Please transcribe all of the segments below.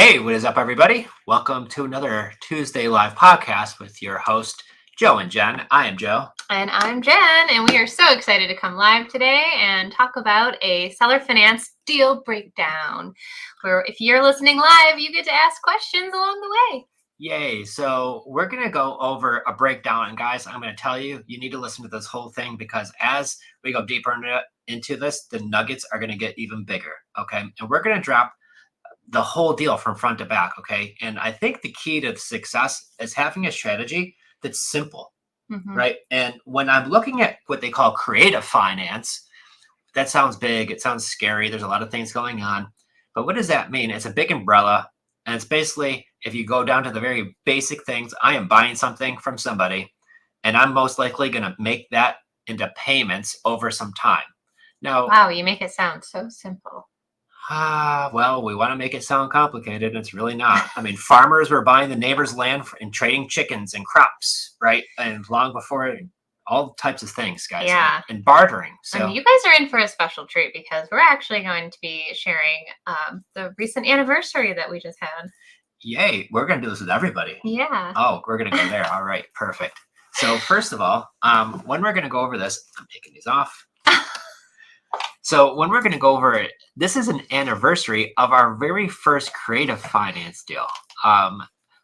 Hey, what is up, everybody? Welcome to another Tuesday live podcast with your host, Joe and Jen. I am Joe. And I'm Jen, and we are so excited to come live today and talk about a seller finance deal breakdown, where if you're listening live, you get to ask questions along the way. Yay. So we're going to go over a breakdown. And guys, I'm going to tell you, you need to listen to this whole thing because as we go deeper into this, the nuggets are going to get even bigger. Okay. And we're going to drop the whole deal from front to back. Okay. And I think the key to success is having a strategy that's simple. Right. And when I'm looking at what they call creative finance, that sounds big. It sounds scary. There's a lot of things going on. But what does that mean? It's a big umbrella. And it's basically, if you go down to the very basic things, I am buying something from somebody, and I'm most likely going to make that into payments over some time. Now, wow, you make it sound so simple. Well, we want to make it sound complicated, and it's really not. I mean, farmers were buying the neighbor's land and trading chickens and crops, right? And long before, all types of things, guys. Yeah. And bartering. So and you guys are in for a special treat because we're actually going to be sharing the recent anniversary that we just had. Yay. We're going to do this with everybody. Yeah. Oh, we're going to go there. All right. Perfect. So first of all, when we're going to go over this, I'm taking these off. So when we're going to go over it, this is an anniversary of our very first creative finance deal.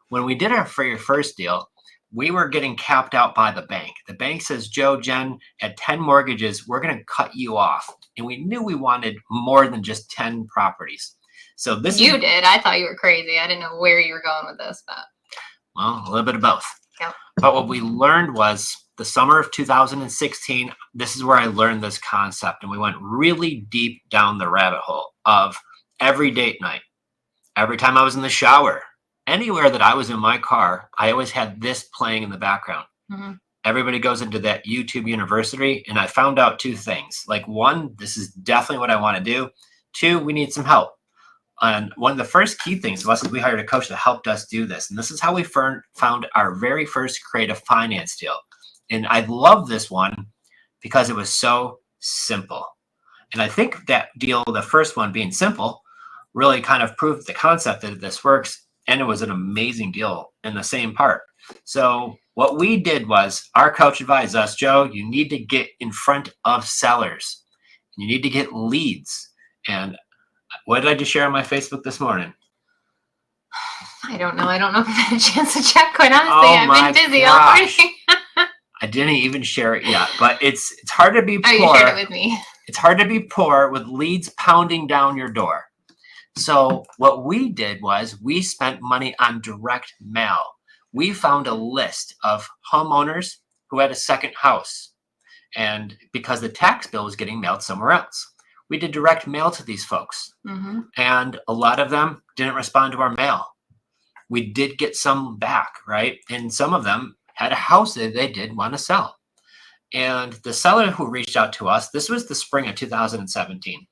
When we did our very first deal, we were getting capped out by the bank. The bank says, Joe, Jen, at 10 mortgages, we're going to cut you off. And we knew we wanted more than just 10 properties. So this You did. I thought you were crazy. I didn't know where you were going with this, but well, a little bit of both. Yep. But what we learned was the summer of 2016, this is where I learned this concept. And we went really deep down the rabbit hole of every date night. Every time I was in the shower, anywhere that I was in my car, I always had this playing in the background. Everybody goes into that YouTube university. And I found out two things. Like one, this is definitely what I want to do. Two, we need some help. And one of the first key things was we hired a coach that helped us do this. And this is how we found our very first creative finance deal. And I love this one because it was so simple. And I think that deal, the first one being simple, really kind of proved the concept that this works. And it was an amazing deal in the same part. So what we did was our coach advised us, Joe, you need to get in front of sellers. You need to get leads. And what did I just share on my Facebook this morning? I don't know. I don't know if I've had a chance to check, quite honestly. I've been busy all morning. I didn't even share it yet, but it's hard to be poor. Oh, you shared it with me. It's hard to be poor with leads pounding down your door. So what we did was we spent money on direct mail. We found a list of homeowners who had a second house, and because the tax bill was getting mailed somewhere else. We did direct mail to these folks, and a lot of them didn't respond to our mail. We did get some back, right? And some of them had a house that they did want to sell. And the seller who reached out to us, this was the spring of 2017.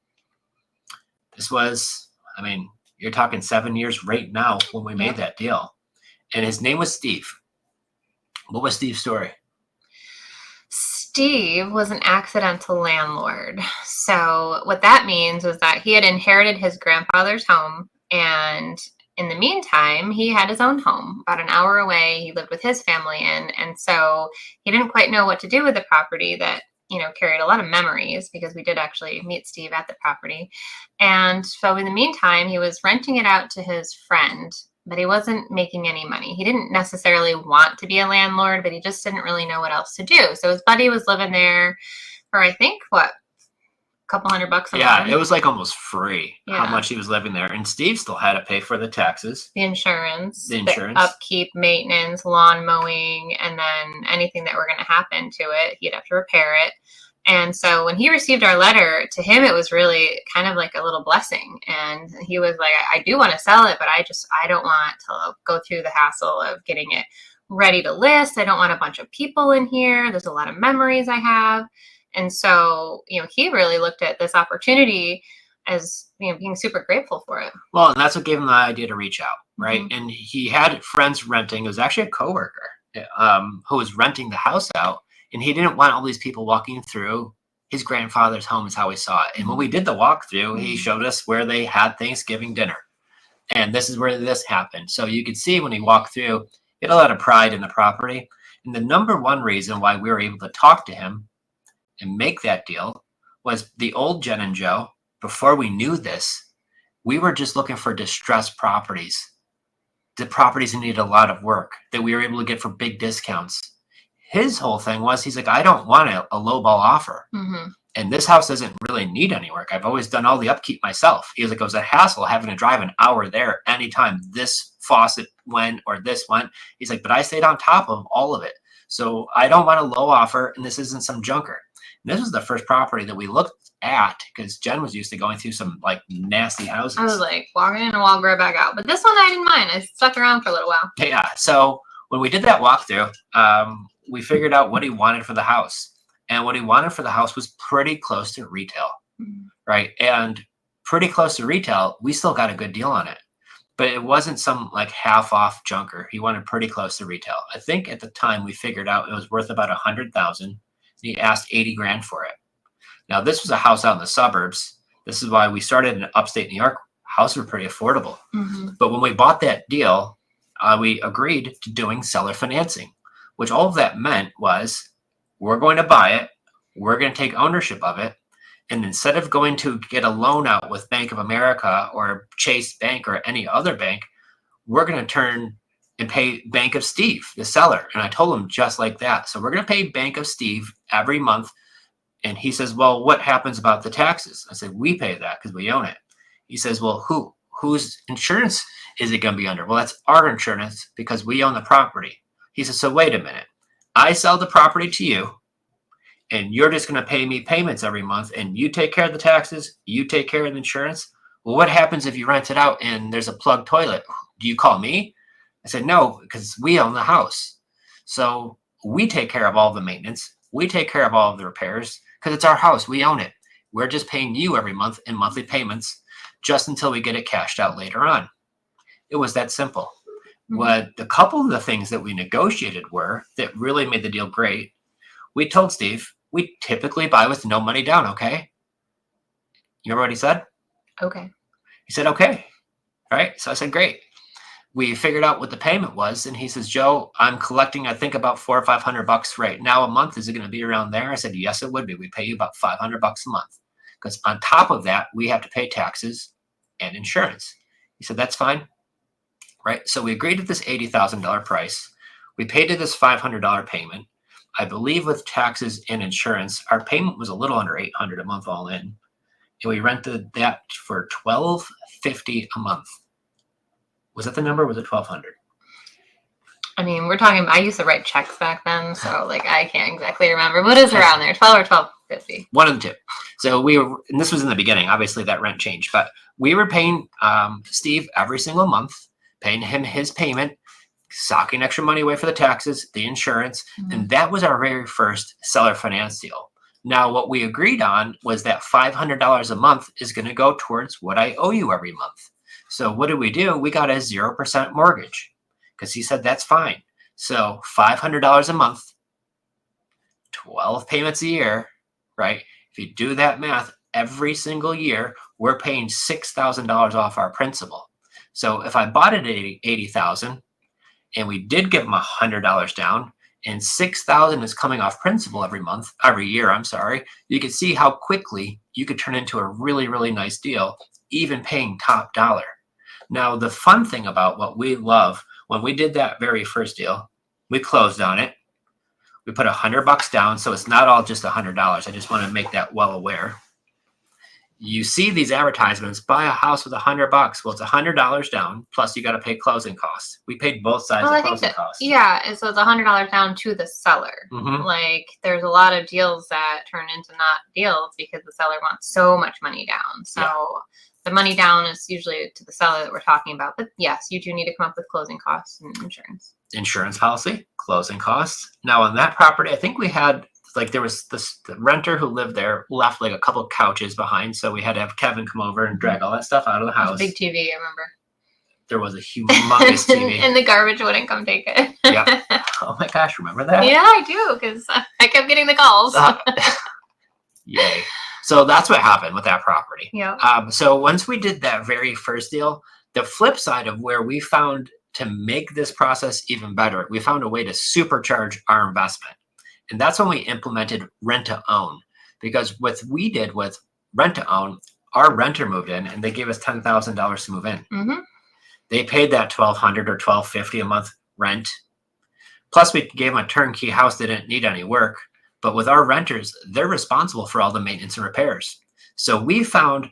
This was, I mean, you're talking 7 years right now when we made that deal. And his name was Steve. What was Steve's story? Steve was an accidental landlord. So what that means was that he had inherited his grandfather's home, and in the meantime, he had his own home about an hour away. He lived with his family in, and so he didn't quite know what to do with the property that, carried a lot of memories, because we did actually meet Steve at the property. And so in the meantime, he was renting it out to his friend, but he wasn't making any money. He didn't necessarily want to be a landlord, but he just didn't really know what else to do. So his buddy was living there for, I think, a couple $100 a month. Yeah, it was like almost free how much he was living there. And Steve still had to pay for the taxes. The insurance, the upkeep, maintenance, lawn mowing, and then anything that were going to happen to it, he'd have to repair it. And so when he received our letter, to him, it was really kind of like a little blessing. And he was like, I do want to sell it, but I don't want to go through the hassle of getting it ready to list. I don't want a bunch of people in here. There's a lot of memories I have. And so, he really looked at this opportunity as, being super grateful for it. Well, and that's what gave him the idea to reach out, right? And he had friends renting. It was actually a coworker who was renting the house out. And he didn't want all these people walking through his grandfather's home is how we saw it. And when we did the walkthrough, he showed us where they had Thanksgiving dinner. And this is where this happened. So you could see when he walked through, he had a lot of pride in the property. And the number one reason why we were able to talk to him and make that deal was the old Jenn and Joe. Before we knew this, we were just looking for distressed properties. The properties that needed a lot of work that we were able to get for big discounts. His whole thing was, he's like, I don't want a lowball offer. Mm-hmm. And this house doesn't really need any work. I've always done all the upkeep myself. He was like, it was a hassle having to drive an hour there anytime this faucet went or this went. He's like, but I stayed on top of all of it. So I don't want a low offer, and this isn't some junker. And this was the first property that we looked at because Jenn was used to going through some like nasty houses. I was like walking in and walk right back out. But this one I didn't mind. I stuck around for a little while. Yeah. So when we did that walkthrough, we figured out what he wanted for the house. And what he wanted for the house was pretty close to retail, right? And pretty close to retail, we still got a good deal on it. But it wasn't some like half off junker. He wanted pretty close to retail. I think at the time we figured out it was worth about $100,000. He asked 80 grand for it. Now this was a house out in the suburbs. This is why we started in upstate New York. Houses were pretty affordable. Mm-hmm. But when we bought that deal, we agreed to doing seller financing, which all of that meant was we're going to buy it. We're going to take ownership of it. And instead of going to get a loan out with Bank of America or Chase Bank or any other bank, we're going to turn and pay Bank of Steve, the seller. And I told him just like that. So we're going to pay Bank of Steve every month. And he says, well, what happens about the taxes? I said, we pay that because we own it. He says, well, whose insurance is it going to be under? Well, that's our insurance because we own the property. He says, so wait a minute. I sell the property to you, and you're just going to pay me payments every month, and you take care of the taxes, you take care of the insurance. Well, what happens if you rent it out and there's a plugged toilet? Do you call me? I said, no, because we own the house. So we take care of all the maintenance. We take care of all of the repairs because it's our house. We own it. We're just paying you every month in monthly payments just until we get it cashed out later on. It was that simple. What a couple of the things that we negotiated were that really made the deal great. We told Steve, we typically buy with no money down, okay? You remember what he said? Okay. He said, okay. All right. So I said, great. We figured out what the payment was. And he says, Joe, I'm collecting, I think about $400 or $500 right now a month. Is it going to be around there? I said, yes, it would be. We pay you about $500 a month. Because on top of that, we have to pay taxes and insurance. He said, that's fine. Right. So we agreed to this $80,000 price. We paid to this $500 payment. I believe with taxes and insurance, our payment was a little under $800 a month all in. And we rented that for $1,250 a month. Was that the number? Or was it $1,200? I mean, we're talking, I used to write checks back then. So like, I can't exactly remember. What is around there? 12 or 1250? One of the two. So we were, and this was in the beginning, obviously that rent changed, but we were paying Steve every single month, paying him his payment, socking extra money away for the taxes, the insurance. And that was our very first seller finance deal. Now, what we agreed on was that $500 a month is going to go towards what I owe you every month. So what did we do? We got a 0% mortgage because he said, that's fine. So $500 a month, 12 payments a year, right? If you do that math, every single year, we're paying $6,000 off our principal. So if I bought it at $80,000 and we did give him $100 down and $6,000 is coming off principal every year, you can see how quickly you could turn into a really, really nice deal, even paying top dollar. Now, the fun thing about what we love, when we did that very first deal, we closed on it. We put $100 down, so it's not all just $100. I just want to make that well aware. You see these advertisements, buy a house with $100. Well, it's $100 down, plus you got to pay closing costs. We paid both sides of closing costs. Yeah, and so it's $100 down to the seller. Like, there's a lot of deals that turn into not deals because the seller wants so much money down. So the money down is usually to the seller that we're talking about. But yes, you do need to come up with closing costs and insurance. Insurance policy, closing costs. Now, on that property, I think we had, like, there was the renter who lived there left like a couple of couches behind. So we had to have Kevin come over and drag all that stuff out of the house. Big TV, I remember. There was a humongous TV. And the garbage wouldn't come take it. Yeah. Oh my gosh, remember that? Yeah, I do, because I kept getting the calls. Yay. So that's what happened with that property. Yeah. So once we did that very first deal, the flip side of where we found to make this process even better, we found a way to supercharge our investment. And that's when we implemented rent to own. Because what we did with rent to own, our renter moved in and they gave us $10,000 to move in. Mm-hmm. They paid that $1,200 or $1,250 a month rent. Plus, we gave them a turnkey house that didn't need any work. But with our renters, they're responsible for all the maintenance and repairs. So we found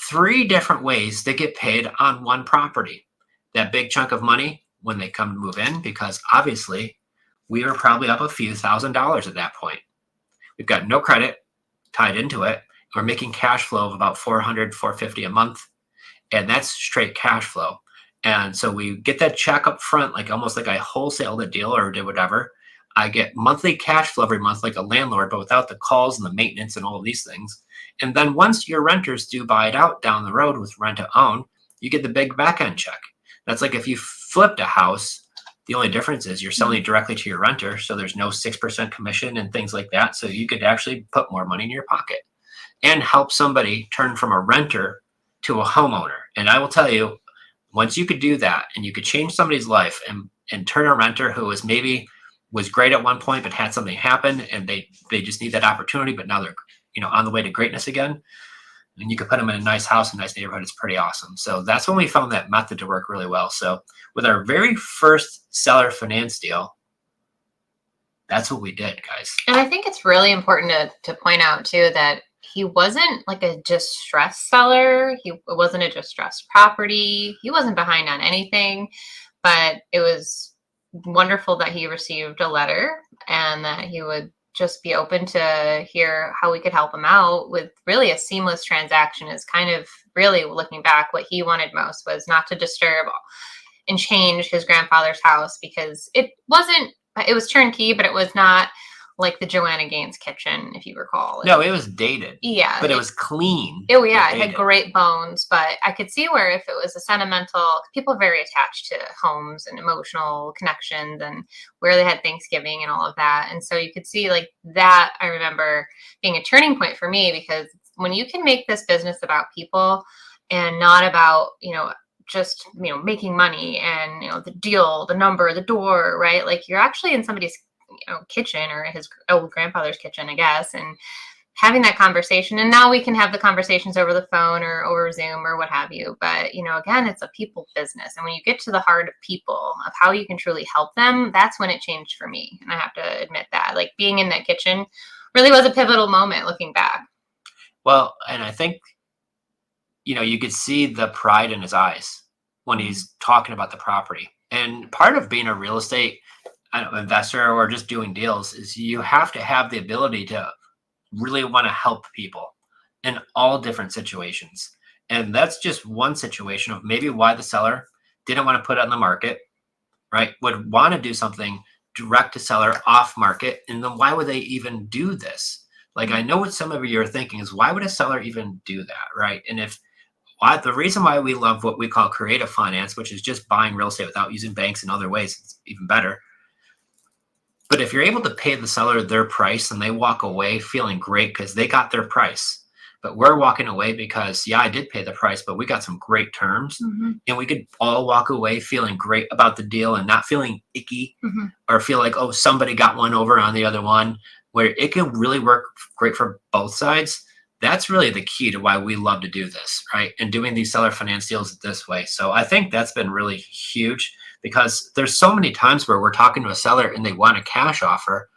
3 different ways to get paid on one property. That big chunk of money when they come to move in, because obviously we were probably up a few $1,000s at that point. We've got no credit tied into it. We're making cash flow of about $400, $450 a month. And that's straight cash flow. And so we get that check up front, like almost like I wholesaled the deal or did whatever. I get monthly cash flow every month like a landlord, but without the calls and the maintenance and all of these things. And then once your renters do buy it out down the road with rent to own, you get the big back end check. That's like if you flipped a house, the only difference is you're selling it directly to your renter. So there's no 6% commission and things like that. So you could actually put more money in your pocket and help somebody turn from a renter to a homeowner. And I will tell you, once you could do that and you could change somebody's life and turn a renter who was great at one point but had something happen and they just need that opportunity, but now they're on the way to greatness again, and you could put them in a nice house, a nice neighborhood, it's pretty awesome. So that's when we found that method to work really well. So with our very first seller finance deal, that's what we did, guys. And I think it's really important to point out too that he wasn't like a distressed seller. It wasn't a distressed property. He wasn't behind on anything, but it was wonderful that he received a letter and that he would just be open to hear how we could help him out with really a seamless transaction. Is kind of really looking back, what he wanted most was not to disturb and change his grandfather's house, because it was turnkey, but it was not like the Joanna Gaines kitchen, if you recall. No, it was dated. Yeah. But it was clean. Oh, yeah. It had great bones, but I could see where if it was a sentimental, people are very attached to homes and emotional connections and where they had Thanksgiving and all of that. And so you could see like that, I remember being a turning point for me, because when you can make this business about people and not about, just, making money and, the deal, the number, the door, right? Like you're actually in somebody's kitchen or his old grandfather's kitchen, I guess, and having that conversation. And now we can have the conversations over the phone or over Zoom or what have you. But, again, it's a people business. And when you get to the heart of people, of how you can truly help them, that's when it changed for me. And I have to admit that, like being in that kitchen really was a pivotal moment looking back. Well, and I think, you could see the pride in his eyes when he's talking about the property. And part of being a real estate investor or just doing deals is you have to have the ability to really want to help people in all different situations. And that's just one situation of maybe why the seller didn't want to put it on the market, right? Would want to do something direct to seller off market. And then why would they even do this? Like, I know what some of you are thinking is, why would a seller even do that, right? And the reason why we love what we call creative finance, which is just buying real estate without using banks in other ways, it's even better. But if you're able to pay the seller their price and they walk away feeling great because they got their price, but we're walking away because, yeah, I did pay the price, but we got some great terms, and we could all walk away feeling great about the deal and not feeling icky or feel like, oh, somebody got one over on the other one, where it can really work great for both sides. That's really the key to why we love to do this, right? And doing these seller finance deals this way. So I think that's been really huge, because there's so many times where we're talking to a seller and they want a cash offer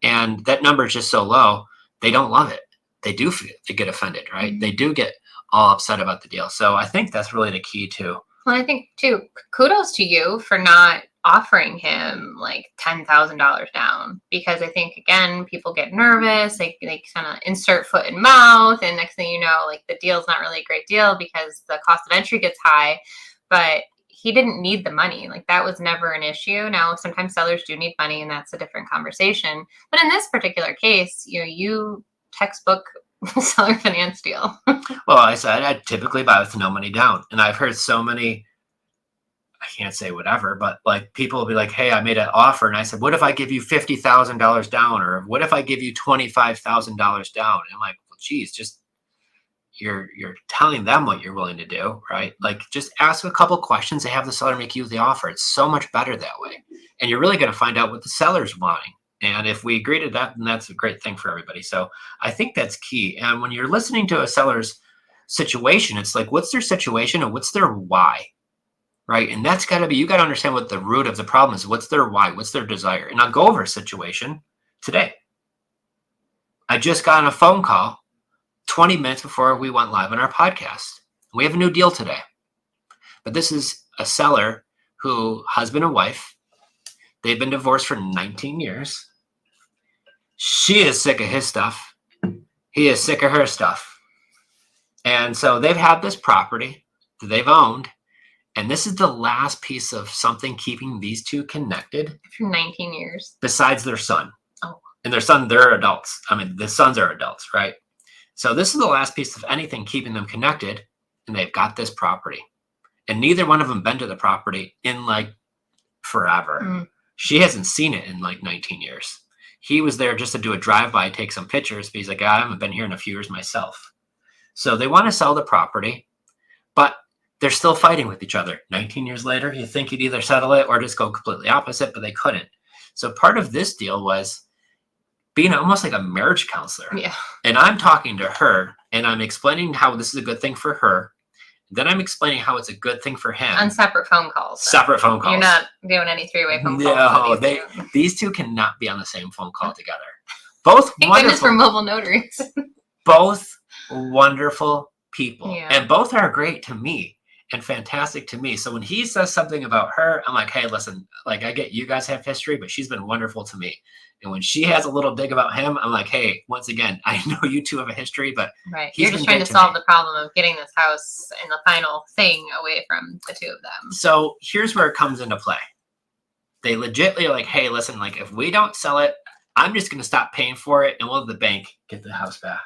and that number is just so low, they don't love it. They get offended, right? They do get all upset about the deal. So I think that's really the key too. Well, I think too, kudos to you for not offering him like $10,000 down, because I think, again, people get nervous. They kind of insert foot in mouth, and next thing you know, like the deal's not really a great deal because the cost of entry gets high. But he didn't need the money. Like that was never an issue. Now, sometimes sellers do need money, and that's a different conversation. But in this particular case, you textbook seller finance deal. Well, I said I typically buy with no money down. And I've heard so many, I can't say whatever, but like people will be like, hey, I made an offer. And I said, what if I give you $50,000 down? Or what if I give you $25,000 down? And I'm like, well, geez, just you're telling them what you're willing to do, right? Like just ask a couple questions and have the seller make you the offer. It's so much better that way. And you're really going to find out what the seller's wanting. And if we agree to that, then that's a great thing for everybody. So I think that's key. And when you're listening to a seller's situation, it's like, what's their situation and what's their why, right? And that's got to be, you got to understand what the root of the problem is. What's their why? What's their desire? And I'll go over a situation today. I just got on a phone call 20 minutes before we went live on our podcast. We have a new deal today. But this is a seller who, husband and wife, they've been divorced for 19 years. She is sick of his stuff. He is sick of her stuff. And so they've had this property that they've owned. And this is the last piece of something keeping these two connected. For 19 years. Besides their son. Oh. And their son, they're adults. I mean, the sons are adults, right? So this is the last piece of anything keeping them connected. And they've got this property. And neither one of them been to the property in like forever. Mm. She hasn't seen it in like 19 years. He was there just to do a drive-by, take some pictures, but he's like, I haven't been here in a few years myself. So they want to sell the property, but they're still fighting with each other. 19 years later, you think you'd either settle it or just go completely opposite, but they couldn't. So part of this deal was being almost like a marriage counselor. Yeah. And I'm talking to her and I'm explaining how this is a good thing for her. Then I'm explaining how it's a good thing for him. On separate phone calls. So. Separate phone calls. You're not doing any three-way phone calls. No, these two cannot be on the same phone call together. Both Thank wonderful. goodness for mobile notaries. Both wonderful people. Yeah. And both are great to me and fantastic to me. So when he says something about her, I'm like, hey, listen, like I get you guys have history, but she's been wonderful to me. And when she has a little dig about him, I'm like, hey, once again, I know you two have a history, but right. You're just trying to solve the problem of getting this house and the final thing away from the two of them. So here's where it comes into play. They legitimately are like, hey, listen, like if we don't sell it, I'm just going to stop paying for it and we'll have the bank get the house back.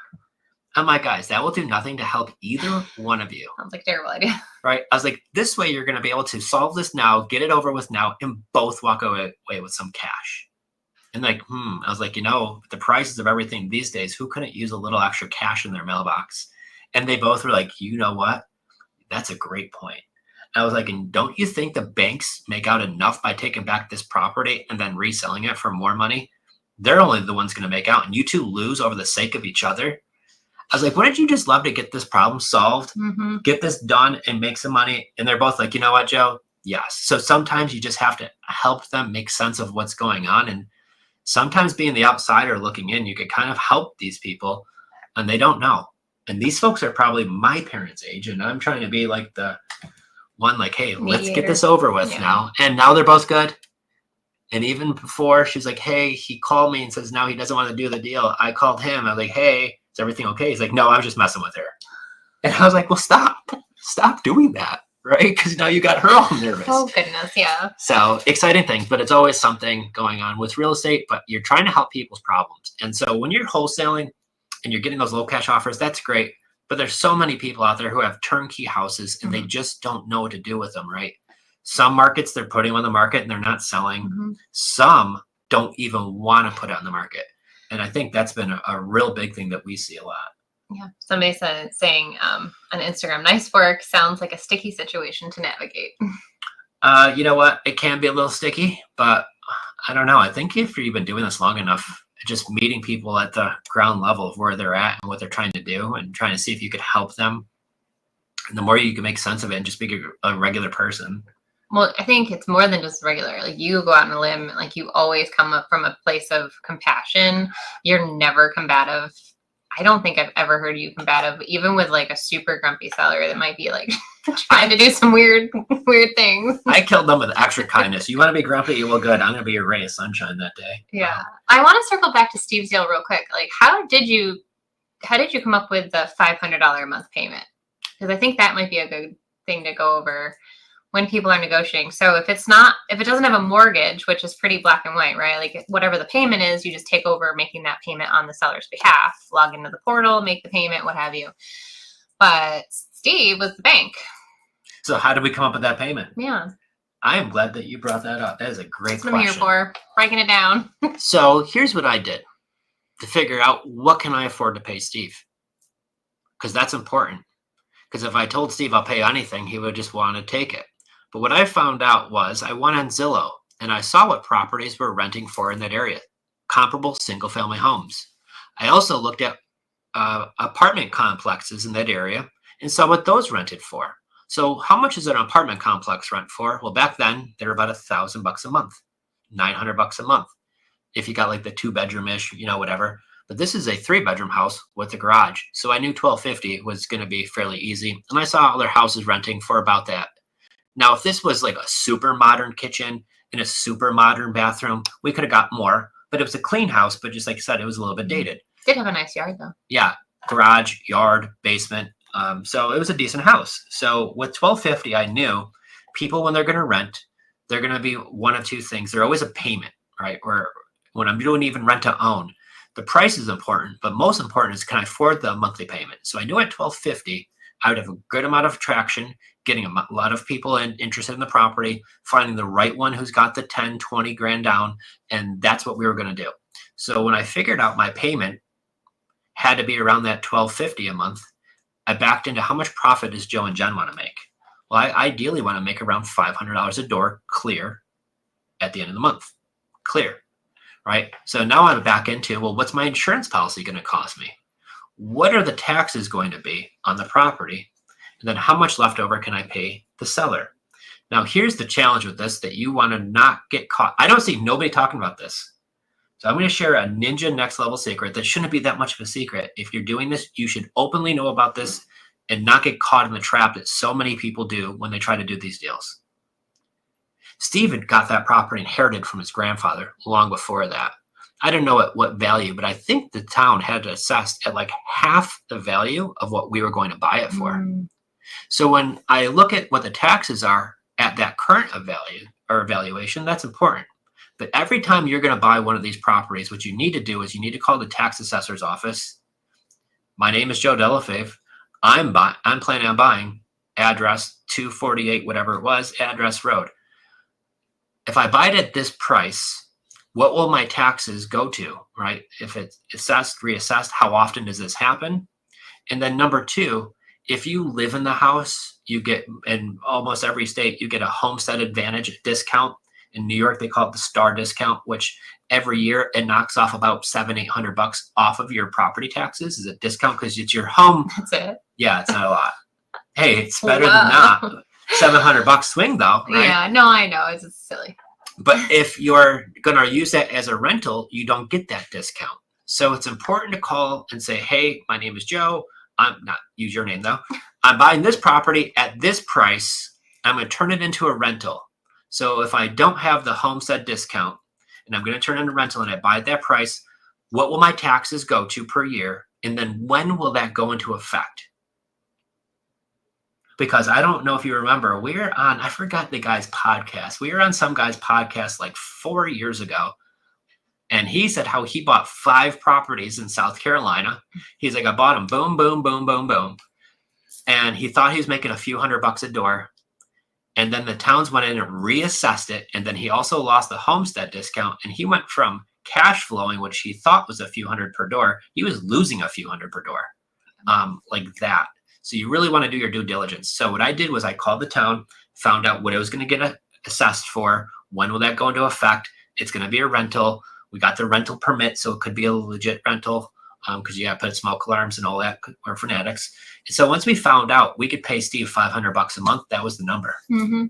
I'm like, guys, that will do nothing to help either one of you. Sounds like a terrible idea. Right? I was like, this way you're going to be able to solve this now, get it over with now, and both walk away with some cash. And like, I was like, the prices of everything these days, who couldn't use a little extra cash in their mailbox? And they both were like, you know what? That's a great point. And I was like, and don't you think the banks make out enough by taking back this property and then reselling it for more money? They're only the ones going to make out. And you two lose over the sake of each other. I was like, wouldn't you just love to get this problem solved, get this done and make some money? And they're both like, you know what, Joe? Yes. So sometimes you just have to help them make sense of what's going on. And sometimes being the outsider looking in, you could kind of help these people and they don't know. And these folks are probably my parents' age. And I'm trying to be like the one like, hey, let's get this over with now. And now they're both good. And even before she's like, hey, he called me and says now he doesn't want to do the deal. I called him. I'm like, hey, is everything okay? He's like, no, I was just messing with her. And I was like, well, stop doing that. Right? Because now you got her all nervous. Oh, goodness. Yeah. So exciting things, but it's always something going on with real estate, but you're trying to help people's problems. And so when you're wholesaling and you're getting those low cash offers, that's great. But there's so many people out there who have turnkey houses and they just don't know what to do with them, right? Some markets, they're putting on the market and they're not selling. Some don't even want to put it on the market. And I think that's been a real big thing that we see a lot. Yeah. Somebody saying on Instagram, nice work. Sounds like a sticky situation to navigate. You know what? It can be a little sticky, but I don't know. I think if you've been doing this long enough, just meeting people at the ground level of where they're at and what they're trying to do and trying to see if you could help them. And the more you can make sense of it and just be a regular person. Well, I think it's more than just regular. Like you go out on a limb, like you always come up from a place of compassion. You're never combative. I don't think I've ever heard you combative, even with like a super grumpy seller that might be like trying to do some weird things. I killed them with extra kindness. You want to be grumpy? Well, good. I'm going to be your ray of sunshine that day. Yeah. I want to circle back to Steve's deal real quick. Like, how did you come up with the $500 a month payment? Because I think that might be a good thing to go over when people are negotiating. So if it doesn't have a mortgage, which is pretty black and white, right? Like whatever the payment is, you just take over making that payment on the seller's behalf, log into the portal, make the payment, what have you. But Steve was the bank. So how did we come up with that payment? Yeah. I am glad that you brought that up. That is a great question. That's what I'm here for, breaking it down. So here's what I did to figure out what can I afford to pay Steve. because that's important. Because if I told Steve I'll pay anything, he would just want to take it. But what I found out was I went on Zillow and I saw what properties were renting for in that area, comparable single family homes. I also looked at apartment complexes in that area and saw what those rented for. So how much is an apartment complex rent for? Well, back then they were about $1,000 a month, $900 a month. If you got like the 2-bedroom-ish, whatever. But this is a 3-bedroom house with a garage. So I knew $1,250 was going to be fairly easy. And I saw other houses renting for about that. Now, if this was like a super modern kitchen and a super modern bathroom, we could have got more. But it was a clean house. But just like I said, it was a little bit dated. Did have a nice yard though. Yeah. Garage, yard, basement. So it was a decent house. So with $1,250, I knew people, when they're going to rent, they're going to be one of two things. They're always a payment, right? Or when I'm doing even rent to own, the price is important, but most important is, can I afford the monthly payment? So I knew at $1,250, I would have a good amount of traction, getting a lot of people interested in the property, finding the right one who's got the 10, 20 grand down. And that's what we were going to do. So when I figured out my payment had to be around that $1,250 a month, I backed into how much profit does Joe and Jenn want to make? Well, I ideally want to make around $500 a door clear at the end of the month. Clear, right? So now I'm back into, well, what's my insurance policy going to cost me? What are the taxes going to be on the property? And then how much leftover can I pay the seller? Now, here's the challenge with this that you want to not get caught. I don't see nobody talking about this. So I'm going to share a ninja next level secret that shouldn't be that much of a secret. If you're doing this, you should openly know about this and not get caught in the trap that so many people do when they try to do these deals. Steve had got that property inherited from his grandfather long before that. I don't know at what value, but I think the town had it assessed at like half the value of what we were going to buy it for. So when I look at what the taxes are at that current value or valuation, that's important. But every time you're going to buy one of these properties, what you need to do is you need to call the tax assessor's office. My name is Joe Delle, Fave. I'm planning on buying address 248, whatever it was, address road. If I buy it at this price, what will my taxes go to, right? If it's assessed, reassessed, how often does this happen? And then number two, if you live in the house, you get, in almost every state, you get a homestead advantage discount. In New York, they call it the star discount, which every year it knocks off about $700-800 off of your property taxes as a discount because it's your home. That's it. Yeah, it's not a lot. Hey, it's better than not. $700 swing though, right? Yeah, no, I know. It's just silly. But if you're going to use that as a rental, you don't get that discount. So it's important to call and say, hey, my name is Joe. I'm not use your name though. I'm buying this property at this price. I'm going to turn it into a rental. So if I don't have the homestead discount and I'm going to turn it into rental and I buy at that price, what will my taxes go to per year? And then when will that go into effect? Because I don't know if you remember, we were on, I forgot the guy's podcast. We were on some guy's podcast like 4 years ago. And he said how he bought 5 properties in South Carolina. He's like, I bought them, boom, boom, boom, boom, boom. And he thought he was making a few $100 a door. And then the towns went in and reassessed it. And then he also lost the homestead discount. And he went from cash flowing, which he thought was a few hundred per door. He was losing a few hundred per door, like that. So you really want to do your due diligence. So what I did was I called the town, found out what it was going to get assessed for. When will that go into effect? It's going to be a rental. We got the rental permit, so it could be a legit rental because you got to put smoke alarms and all that, or fanatics. And so once we found out, we could pay Steve $500 a month. That was the number. Mm-hmm.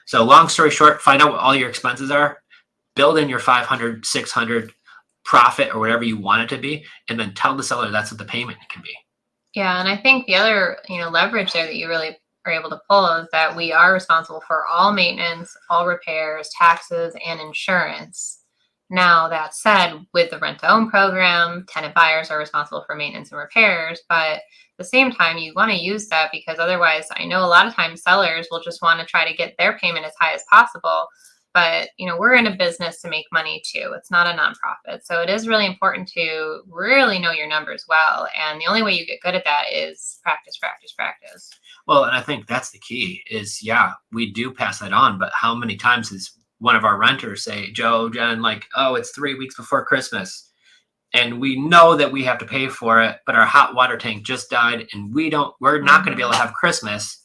So long story short, find out what all your expenses are, build in your 500, 600 profit or whatever you want it to be, and then tell the seller that's what the payment can be. Yeah, and I think the other, leverage there that you really are able to pull is that we are responsible for all maintenance, all repairs, taxes, and insurance. Now, that said, with the rent-to-own program, tenant buyers are responsible for maintenance and repairs, but at the same time, you want to use that because otherwise, I know a lot of times sellers will just want to try to get their payment as high as possible. But, we're in a business to make money too. It's not a nonprofit. So it is really important to really know your numbers well. And the only way you get good at that is practice, practice, practice. Well, and I think that's the key is, yeah, we do pass that on. But how many times is one of our renters say, Joe, Jenn, like, oh, it's 3 weeks before Christmas. and we know that we have to pay for it, but our hot water tank just died, and we're not going to be able to have Christmas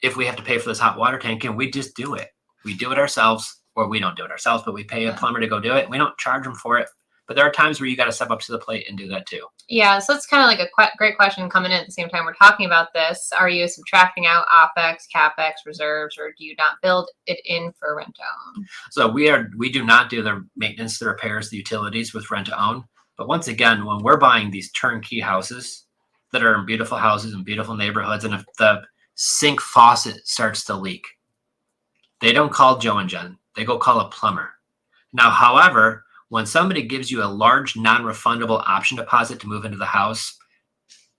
if we have to pay for this hot water tank, and we just do it. We do it ourselves, or we don't do it ourselves, but we pay a plumber to go do it. We don't charge them for it. But there are times where you got to step up to the plate and do that too. Yeah, so it's kind of like a great question coming in at the same time we're talking about this. Are you subtracting out OPEX, CAPEX, reserves, or do you not build it in for rent to own? So we do not do the maintenance, the repairs, the utilities with rent to own. But once again, when we're buying these turnkey houses that are in beautiful houses and beautiful neighborhoods, and if the sink faucet starts to leak, they don't call Joe and Jen. They go call a plumber. Now, however, when somebody gives you a large non-refundable option deposit to move into the house,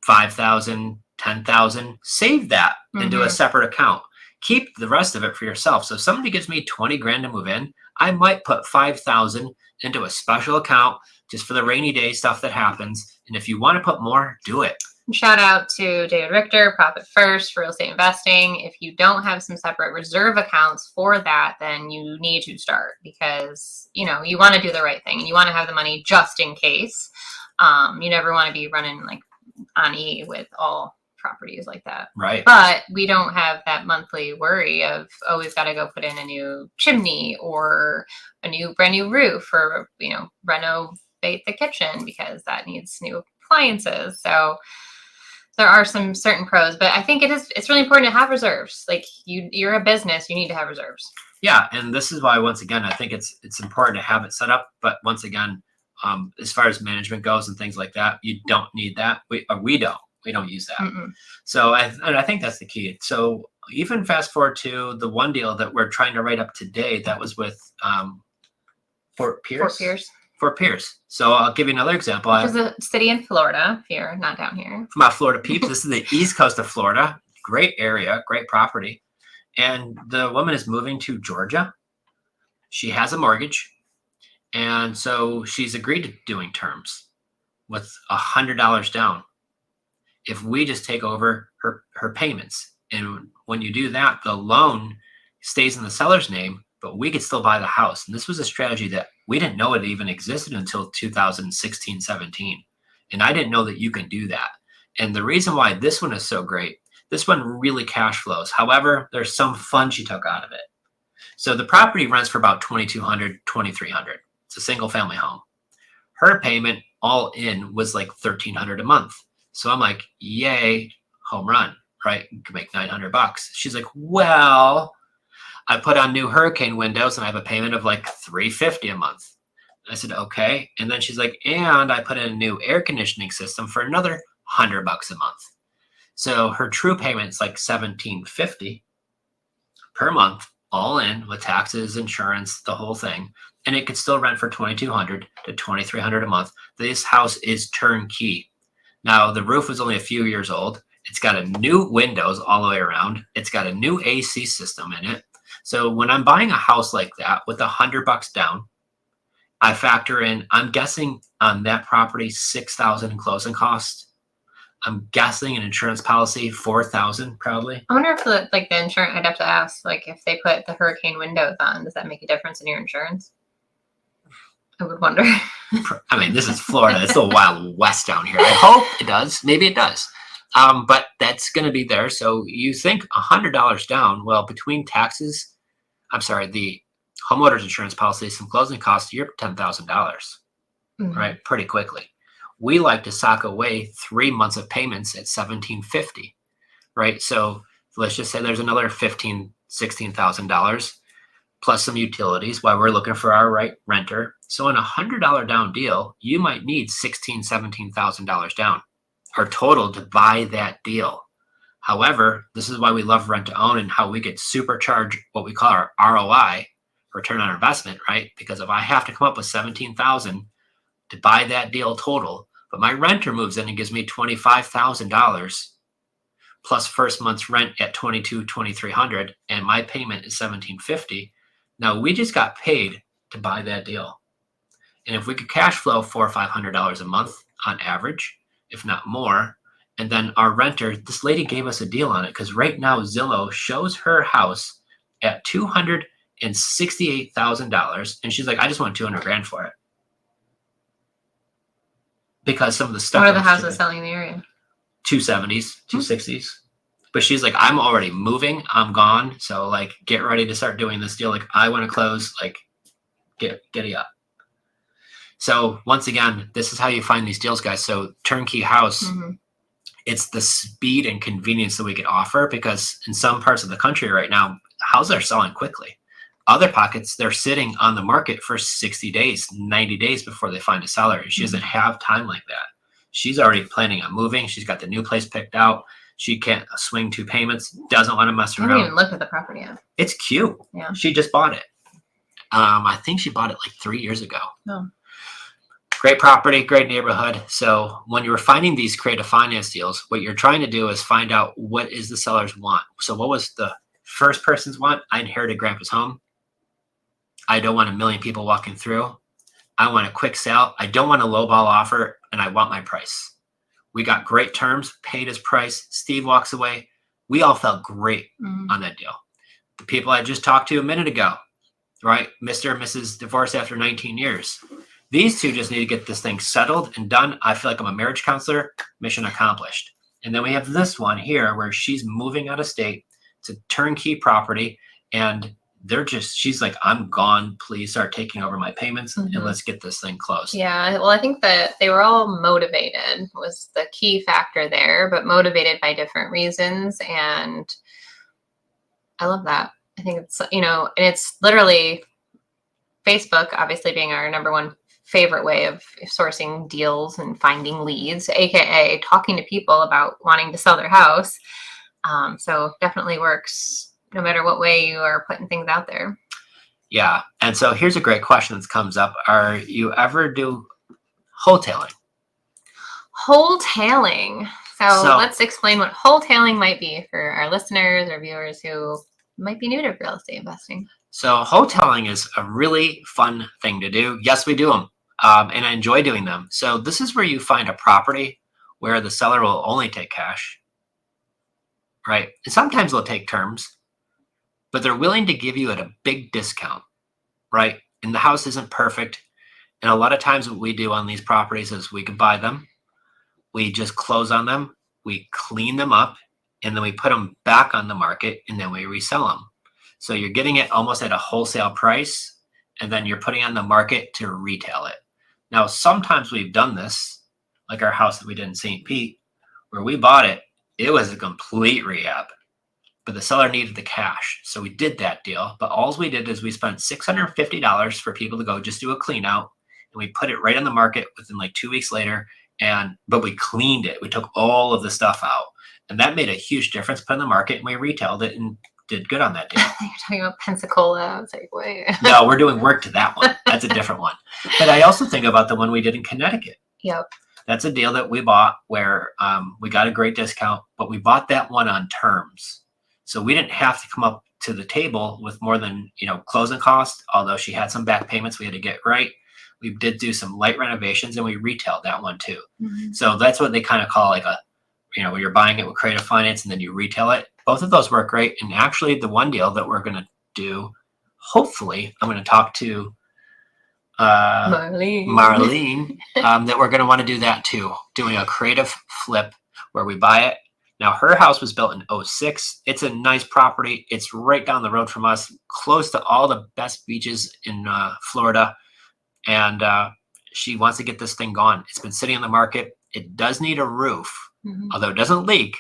$5,000, $10,000, save that into a separate account. Keep the rest of it for yourself. So if somebody gives me 20 grand to move in, I might put 5,000 into a special account just for the rainy day stuff that happens. And if you want to put more, do it. Shout out to David Richter, Profit First for real estate investing. If you don't have some separate reserve accounts for that, then you need to start, because you want to do the right thing and you want to have the money just in case. You never want to be running like on E with all properties like that. Right. But we don't have that monthly worry of, oh, we've got to go put in a new chimney or a brand new roof, or renovate the kitchen because that needs new appliances. So there are some certain pros, but I think it's really important to have reserves. Like you're a business, you need to have reserves. Yeah. And this is why, once again, I think it's important to have it set up. But once again, as far as management goes and things like that, you don't need that. We don't use that. Mm-mm. So I think that's the key. So even fast forward to the one deal that we're trying to write up today, that was with Fort Pierce. Fort Pierce. So I'll give you another example. Which is a city in Florida, if you're not down here. For my Florida peeps, this is the east coast of Florida. Great area, great property. And the woman is moving to Georgia. She has a mortgage. And so she's agreed to doing terms with $100 down. If we just take over her payments. And when you do that, the loan stays in the seller's name, but we could still buy the house. And this was a strategy that we didn't know it even existed until 2016, 17. And I didn't know that you can do that. And the reason why this one is so great, this one really cash flows. However, there's some fun she took out of it. So the property rents for about $2,200, $2,300. It's a single family home. Her payment all in was like $1,300 a month. So I'm like, yay, home run, right? You can make $900. She's like, well, I put on new hurricane windows and I have a payment of like $350 a month. I said, okay. And then she's like, and I put in a new air conditioning system for another $100 a month. So her true payment is like $1,750 per month, all in with taxes, insurance, the whole thing. And it could still rent for $2,200 to $2,300 a month. This house is turnkey. Now, the roof was only a few years old. It's got a new windows all the way around. It's got a new AC system in it. So when I'm buying a house like that with $100 down, I factor in, I'm guessing on that property, $6,000 in closing costs. I'm guessing an insurance policy, $4,000 probably. I wonder if the insurance, I'd have to ask, like if they put the hurricane windows on, does that make a difference in your insurance? I would wonder. I mean, this is Florida. It's the Wild West down here. I hope it does. Maybe it does. But that's going to be there. So you think $100 down, well, between taxes, the homeowner's insurance policy, some closing costs, you're $10,000, right? Pretty quickly. We like to sock away 3 months of payments at $1,750, right? So let's just say there's another $15,000, $16,000 plus some utilities while we're looking for our right renter. So in a $100 down deal, you might need $16,000, $17,000 down, or total to buy that deal. However, this is why we love rent to own and how we get supercharged what we call our ROI, return on investment, right? Because if I have to come up with $17,000 to buy that deal total, but my renter moves in and gives me $25,000 plus first month's rent at $2,200, $2,300, and my payment is $1,750. Now we just got paid to buy that deal. And if we could cash flow $400 or $500 a month on average, if not more, and then our renter, this lady gave us a deal on it because right now Zillow shows her house at $268,000, and she's like, I just want $200,000 for it. because some of the stuff. What are the houses selling in the area? 270s, 260s. But she's like, I'm already moving. I'm gone. So like, get ready to start doing this deal. Like, I want to close. Like, get up. So once again, this is how you find these deals, guys. So turnkey house, it's the speed and convenience that we can offer, because in some parts of the country right now, houses are selling quickly. Other pockets, they're sitting on the market for 60 days, 90 days before they find a seller. She doesn't have time like that. She's already planning on moving. She's got the new place picked out. She can't swing 2 payments, doesn't want to mess around. I haven't even looked at the property yet. It's cute. Yeah. She just bought it. I think she bought it like 3 years ago. Oh. Great property, great neighborhood. So when you're finding these creative finance deals, what you're trying to do is find out what is the seller's want. So what was the first person's want? I inherited grandpa's home. I don't want a million people walking through. I want a quick sale. I don't want a lowball offer, and I want my price. We got great terms, paid his price. Steve walks away. We all felt great on that deal. The people I just talked to a minute ago, right? Mr. and Mrs. divorced after 19 years. These two just need to get this thing settled and done. I feel like I'm a marriage counselor. Mission accomplished. And then we have this one here where she's moving out of state. It's a turnkey property, and she's like, I'm gone. Please start taking over my payments and let's get this thing closed. Yeah. Well, I think that they were all motivated was the key factor there, but motivated by different reasons. And I love that. I think it's, and it's literally Facebook, obviously being our number one favorite way of sourcing deals and finding leads, AKA talking to people about wanting to sell their house. So definitely works no matter what way you are putting things out there. Yeah. And so here's a great question that comes up. Are you ever do wholetailing? Wholetailing. So let's explain what wholetailing might be for our listeners or viewers who might be new to real estate investing. So wholetailing is a really fun thing to do. Yes, we do them. And I enjoy doing them. So this is where you find a property where the seller will only take cash, right? And sometimes they'll take terms, but they're willing to give you at a big discount, right? And the house isn't perfect. And a lot of times what we do on these properties is we can buy them. We just close on them. We clean them up, and then we put them back on the market, and then we resell them. So you're getting it almost at a wholesale price, and then you're putting it on the market to retail it. Now, sometimes we've done this, like our house that we did in St. Pete, where we bought it. It was a complete rehab, but the seller needed the cash. So we did that deal. But all we did is we spent $650 for people to go just do a clean out, and we put it right on the market within like 2 weeks later. But we cleaned it. We took all of the stuff out, and that made a huge difference. Put in the market, and we retailed it and did good on that deal. You're talking about Pensacola. I was like, wait. No, we're doing work to that one. That's a different one. But I also think about the one we did in Connecticut. Yep. That's a deal that we bought where we got a great discount, but we bought that one on terms. So we didn't have to come up to the table with more than, closing costs, although she had some back payments we had to get right. We did do some light renovations, and we retailed that one too. So that's what they kind of call like where you're buying it with creative finance and then you retail it. Both of those work great. And actually the one deal that we're going to do, hopefully I'm going to talk to Marlene that we're going to want to do that too, doing a creative flip where we buy it. Now her house was built in 2006. It's a nice property. It's right down the road from us, close to all the best beaches in Florida. And she wants to get this thing gone. It's been sitting on the market. It does need a roof, although it doesn't leak.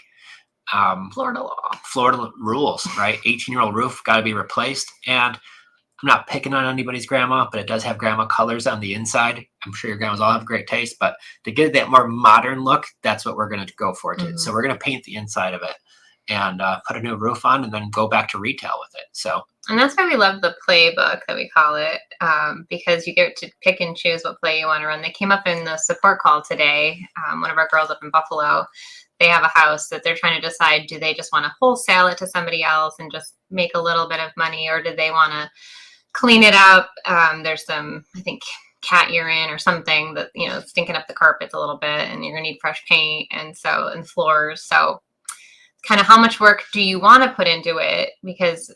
Florida law. Florida rules, right? 18-year-old roof got to be replaced. And I'm not picking on anybody's grandma, but it does have grandma colors on the inside. I'm sure your grandmas all have great taste, but to get that more modern look, that's what we're going to go for too. So we're going to paint the inside of it and put a new roof on, and then go back to retail with it. And that's why we love the playbook that we call it, because you get to pick and choose what play you want to run. They came up in the support call today. One of our girls up in Buffalo, they have a house that they're trying to decide, do they just want to wholesale it to somebody else and just make a little bit of money, or do they want to clean it up? There's some, I think, cat urine or something that, stinking up the carpets a little bit, and you're going to need fresh paint and floors. So kind of how much work do you want to put into it? Because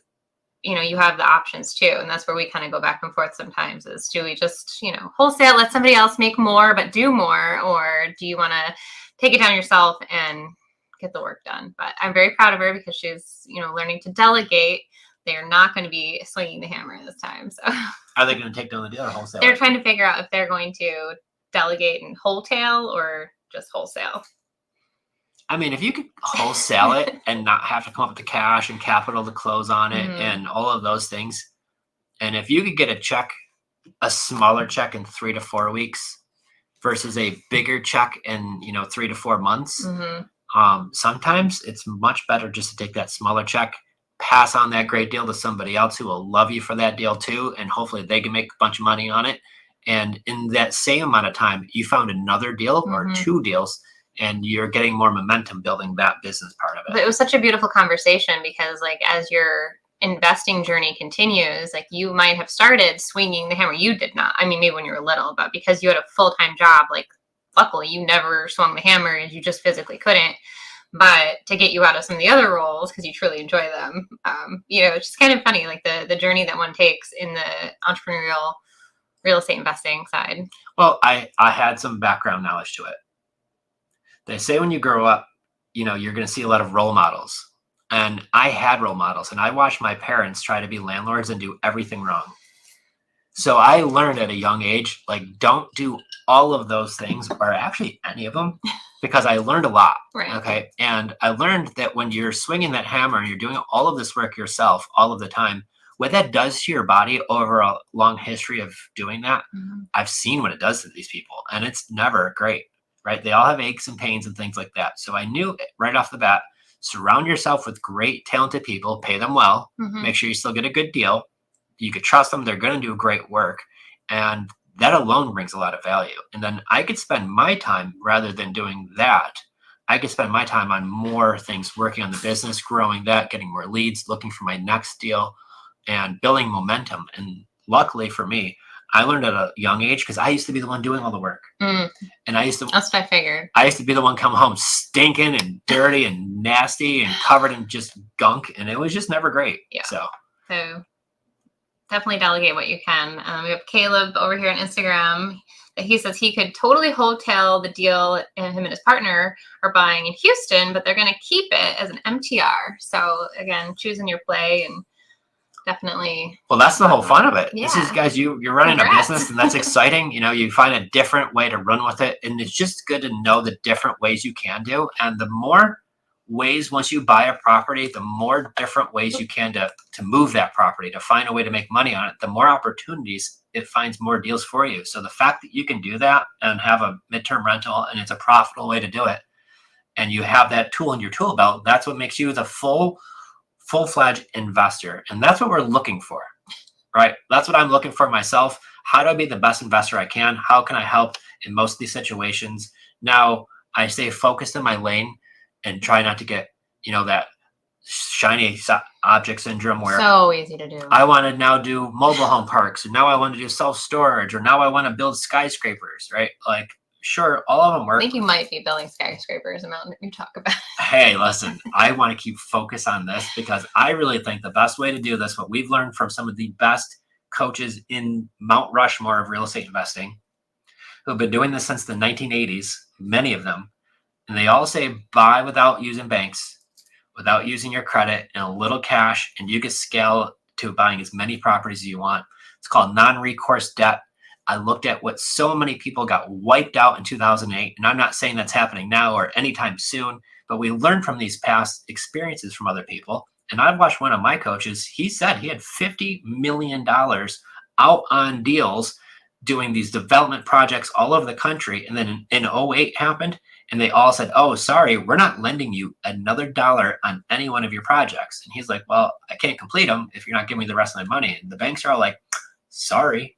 you have the options too. And that's where we kind of go back and forth sometimes is, do we just, wholesale, let somebody else make more, but do more? Or do you want to take it down yourself and get the work done? But I'm very proud of her because she's, learning to delegate. They're not going to be swinging the hammer this time. So are they going to take down the deal or wholesale? They're trying to figure out if they're going to delegate and wholesale or just wholesale. I mean, if you could wholesale it and not have to come up with the cash and capital to close on it and all of those things, and if you could get a smaller check in 3 to 4 weeks versus a bigger check in 3 to 4 months, sometimes it's much better just to take that smaller check, pass on that great deal to somebody else who will love you for that deal too, and hopefully they can make a bunch of money on it. And in that same amount of time, you found another deal or 2 deals, and you're getting more momentum building that business part of it. But it was such a beautiful conversation because, like, as your investing journey continues, like, you might have started swinging the hammer. You did not. I mean, maybe when you were little, but because you had a full-time job, like, luckily you never swung the hammer as you just physically couldn't. But to get you out of some of the other roles, because you truly enjoy them, it's just kind of funny, like the journey that one takes in the entrepreneurial real estate investing side. Well, I had some background knowledge to it. They say when you grow up, you're going to see a lot of role models. And I had role models, and I watched my parents try to be landlords and do everything wrong. So I learned at a young age, like, don't do all of those things, or actually any of them, because I learned a lot. Right. Okay. And I learned that when you're swinging that hammer and you're doing all of this work yourself all of the time, what that does to your body over a long history of doing that, I've seen what it does to these people, and it's never great. Right? They all have aches and pains and things like that. So I knew right off the bat, surround yourself with great, talented people, pay them well, make sure you still get a good deal. You could trust them. They're going to do great work. And that alone brings a lot of value. And then I could spend my time, rather than doing that, I could spend my time on more things, working on the business, growing that, getting more leads, looking for my next deal, and building momentum. And luckily for me, I learned at a young age because I used to be the one doing all the work. And that's what I figured. I used to be the one come home stinking and dirty and nasty and covered in just gunk. And it was just never great. Yeah. So definitely delegate what you can. We have Caleb over here on Instagram. He says he could totally wholesale the deal, and him and his partner are buying in Houston, but they're going to keep it as an MTR. So again, choosing your play and definitely. Well, that's the whole fun of it. Yeah. This is, guys, you're running Congrats. a business, and that's exciting. You find a different way to run with it, and it's just good to know the different ways you can do. And the more ways, once you buy a property, the more different ways you can to move that property, to find a way to make money on it, the more opportunities it finds more deals for you. So the fact that you can do that and have a midterm rental, and it's a profitable way to do it, and you have that tool in your tool belt, that's what makes you the full-fledged investor. And that's what we're looking for, right? That's what I'm looking for myself. How do I be the best investor I can? How can I help in most of these situations? Now, I stay focused in my lane and try not to get, that shiny object syndrome where so easy to do. I want to now do mobile home parks, and now I want to do self-storage, or now I want to build skyscrapers, right? Like, sure, all of them work. I think you might be building skyscrapers, the amount that you talk about. Hey, listen, I want to keep focus on this because I really think the best way to do this, what we've learned from some of the best coaches in Mount Rushmore of real estate investing, who have been doing this since the 1980s, many of them, and they all say buy without using banks, without using your credit, and a little cash, and you can scale to buying as many properties as you want. It's called non-recourse debt. I looked at what so many people got wiped out in 2008, and I'm not saying that's happening now or anytime soon, but we learned from these past experiences from other people. And I've watched one of my coaches, he said he had $50 million out on deals doing these development projects all over the country. And then in 08 happened, and they all said, oh, sorry, we're not lending you another dollar on any one of your projects. And he's like, well, I can't complete them if you're not giving me the rest of my money. And the banks are all like, sorry.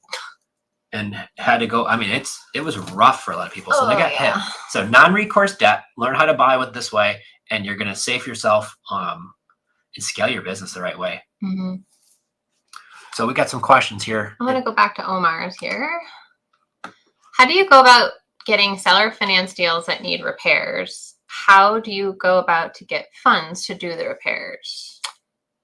And had to go. I mean, it was rough for a lot of people. So they got hit. So non-recourse debt, learn how to buy with this way, and you're going to save yourself and scale your business the right way. So we got some questions here. I'm going to go back to Omar's here. How do you go about getting seller finance deals that need repairs? How do you go about to get funds to do the repairs?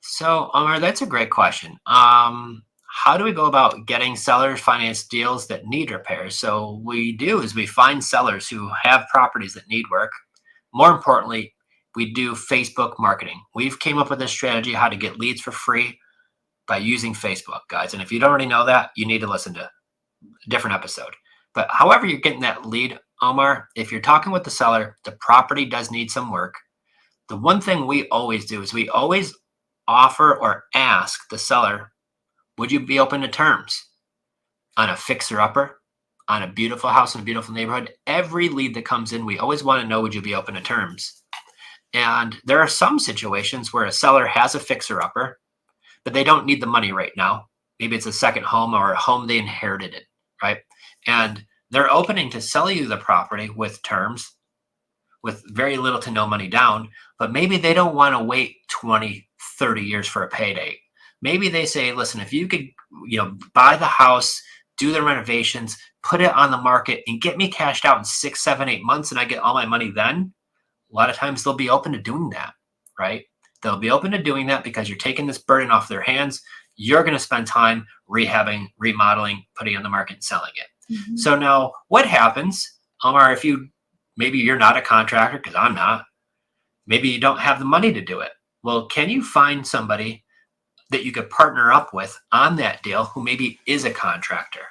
So, Omar, that's a great question. How do we go about getting sellers finance deals that need repairs? So we do is we find sellers who have properties that need work. More importantly, we do Facebook marketing. We've came up with a strategy how to get leads for free by using Facebook, guys. And if you don't already know that, you need to listen to a different episode. But however you're getting that lead, Omar, if you're talking with the seller, the property does need some work. The one thing we always do is we always offer or ask the seller, would you be open to terms on a fixer upper, on a beautiful house in a beautiful neighborhood? Every lead that comes in, we always want to know, would you be open to terms? And there are some situations where a seller has a fixer upper, but they don't need the money right now. Maybe it's a second home or a home they inherited it, right? And they're opening to sell you the property with terms, with very little to no money down, but maybe they don't want to wait 20, 30 years for a payday. Maybe they say, listen, if you could, buy the house, do the renovations, put it on the market and get me cashed out in 6, 7, 8 months and I get all my money then, a lot of times they'll be open to doing that, right? They'll be open to doing that because you're taking this burden off their hands. You're going to spend time rehabbing, remodeling, putting it on the market and selling it. Mm-hmm. So now what happens, Omar, if maybe you're not a contractor, because I'm not, maybe you don't have the money to do it. Well, can you find somebody that you could partner up with on that deal who maybe is a contractor?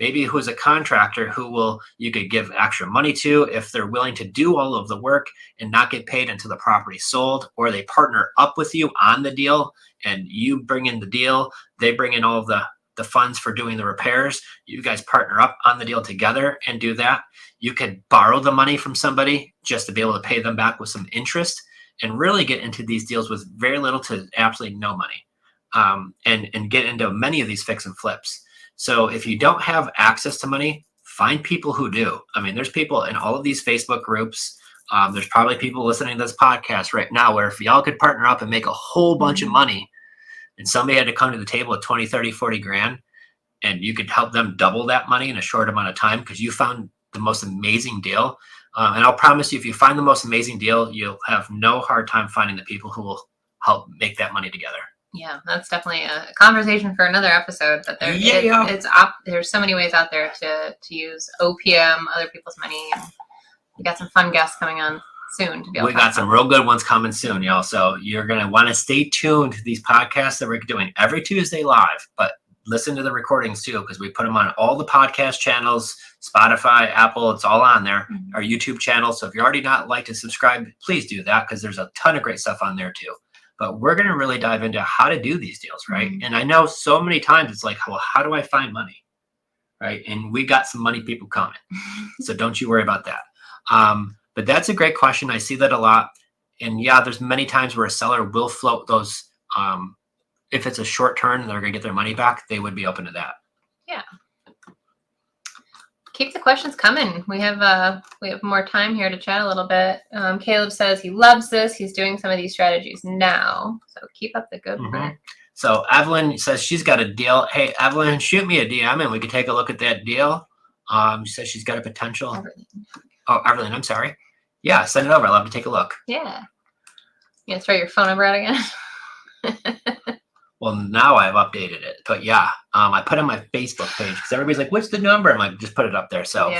Maybe who's a contractor who you could give extra money to if they're willing to do all of the work and not get paid until the property's sold, or they partner up with you on the deal and you bring in the deal, they bring in all of the funds for doing the repairs. You guys partner up on the deal together and do that. You could borrow the money from somebody just to be able to pay them back with some interest and really get into these deals with very little to absolutely no money. And get into many of these fix and flips. So if you don't have access to money, find people who do. I mean, there's people in all of these Facebook groups. There's probably people listening to this podcast right now where if y'all could partner up and make a whole bunch of money and somebody had to come to the table with 20, 30, 40 grand and you could help them double that money in a short amount of time because you found the most amazing deal. And I'll promise you, if you find the most amazing deal, you'll have no hard time finding the people who will help make that money together. Yeah, that's definitely a conversation for another episode. But there's so many ways out there to use OPM, other people's money. And we got some fun guests coming on soon. We got some real good ones coming soon, y'all. So you're going to want to stay tuned to these podcasts that we're doing every Tuesday live. But listen to the recordings too, because we put them on all the podcast channels, Spotify, Apple, it's all on there, our YouTube channel. So if you're already not liked and subscribed, please do that because there's a ton of great stuff on there too. But we're going to really dive into how to do these deals, right? Mm-hmm. And I know so many times it's like, well, how do I find money, right? And we got some money people coming. So don't you worry about that. But that's a great question. I see that a lot. And yeah, there's many times where a seller will float those. If it's a short term and they're going to get their money back, they would be open to that. Yeah. Keep the questions coming. We have more time here to chat a little bit. Caleb says he loves this. He's doing some of these strategies now. So keep up the good work. So Evelyn says she's got a deal. Hey, Evelyn, shoot me a DM and we can take a look at that deal. She says she's got a potential. Evelyn, I'm sorry. Yeah, send it over. I'd love to take a look. Yeah. You gonna throw your phone number out again? Well, now I've updated it, but yeah, I put it on my Facebook page because everybody's like, what's the number? I'm like, just put it up there. So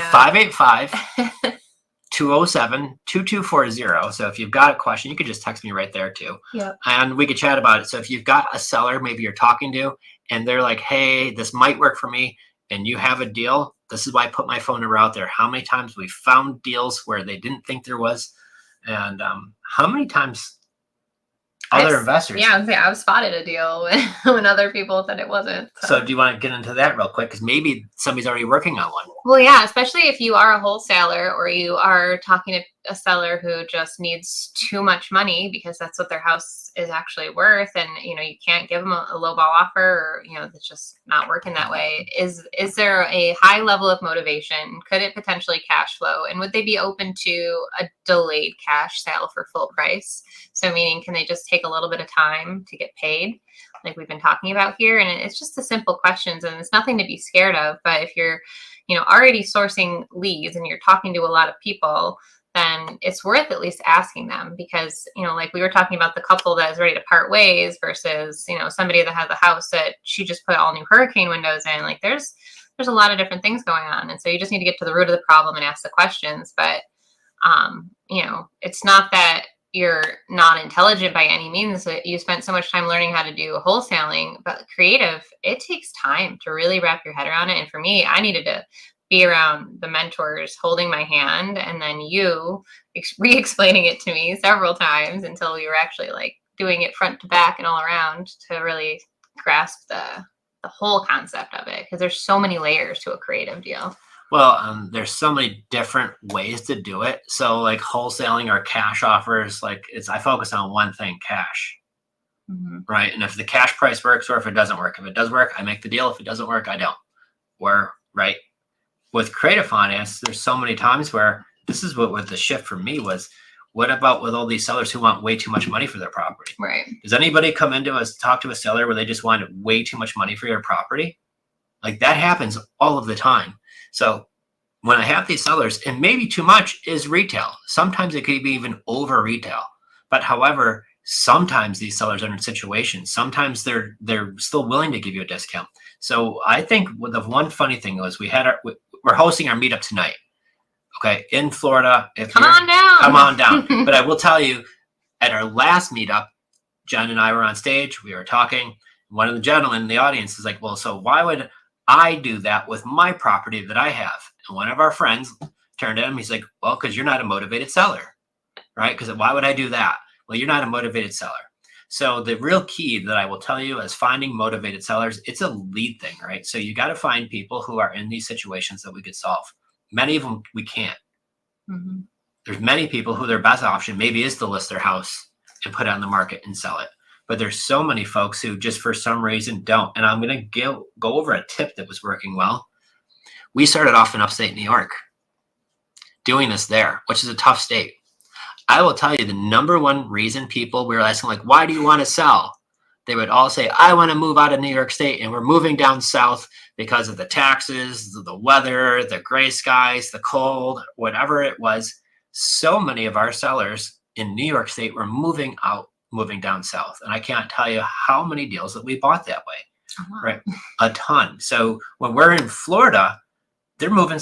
585-207-2240. So if you've got a question, you could just text me right there too. Yeah. And we could chat about it. So if you've got a seller, maybe you're talking to, and they're like, hey, this might work for me, and you have a deal, this is why I put my phone number out there. How many times we found deals where they didn't think there was, and how many times other investors. Yeah, I've spotted a deal when other people said it wasn't. So do you want to get into that real quick? Because maybe somebody's already working on one. Well, yeah, especially if you are a wholesaler or you are talking to a seller who just needs too much money because that's what their house is actually worth, and you can't give them a lowball offer, or it's just not working that way. Is there a high level of motivation? Could it potentially cash flow, and would they be open to a delayed cash sale for full price? So meaning, can they just take a little bit of time to get paid, like we've been talking about here? And it's just the simple questions, and it's nothing to be scared of. But if you're already sourcing leads and you're talking to a lot of people, then it's worth at least asking them, because, like we were talking about the couple that is ready to part ways versus, somebody that has a house that she just put all new hurricane windows in. Like there's a lot of different things going on. And so you just need to get to the root of the problem and ask the questions. But, it's not that you're not intelligent by any means. You spent so much time learning how to do wholesaling, but creative, it takes time to really wrap your head around it. And for me, I needed to be around the mentors holding my hand, and then you re-explaining it to me several times until we were actually like doing it front to back and all around to really grasp the whole concept of it, because there's so many layers to a creative deal. Well, there's so many different ways to do it. So like wholesaling or cash offers, I focus on one thing, cash. Right. And if the cash price works or if it doesn't work, if it does work, I make the deal. If it doesn't work, I don't. Right. With creative finance, there's so many times where this is what the shift for me was. What about with all these sellers who want way too much money for their property? Right. Does anybody come into us, talk to a seller where they just wanted way too much money for your property? Like that happens all of the time. So when I have these sellers, and maybe too much is retail. Sometimes it could be even over retail. But however, sometimes these sellers are in situations. Sometimes they're still willing to give you a discount. So I think the one funny thing was we're hosting our meetup tonight. Okay, in Florida. Come on down. But I will tell you, at our last meetup, Jenn and I were on stage. We were talking. One of the gentlemen in the audience is like, well, so why would I do that with my property that I have? And one of our friends turned to him. He's like, well, because you're not a motivated seller, right? Because why would I do that? Well, you're not a motivated seller. So the real key that I will tell you is finding motivated sellers. It's a lead thing, right? So you got to find people who are in these situations that we could solve. Many of them we can't. There's many people who their best option maybe is to list their house and put it on the market and sell it. But there's so many folks who just for some reason don't. And I'm going to go over a tip that was working well. We started off in upstate New York doing this there, which is a tough state. I will tell you the number one reason people we were asking, like, why do you want to sell? They would all say, I want to move out of New York State and we're moving down south because of the taxes, the weather, the gray skies, the cold, whatever it was. So many of our sellers in New York State were moving down south. And I can't tell you how many deals that we bought that way, right? A ton. So when we're in Florida, they're moving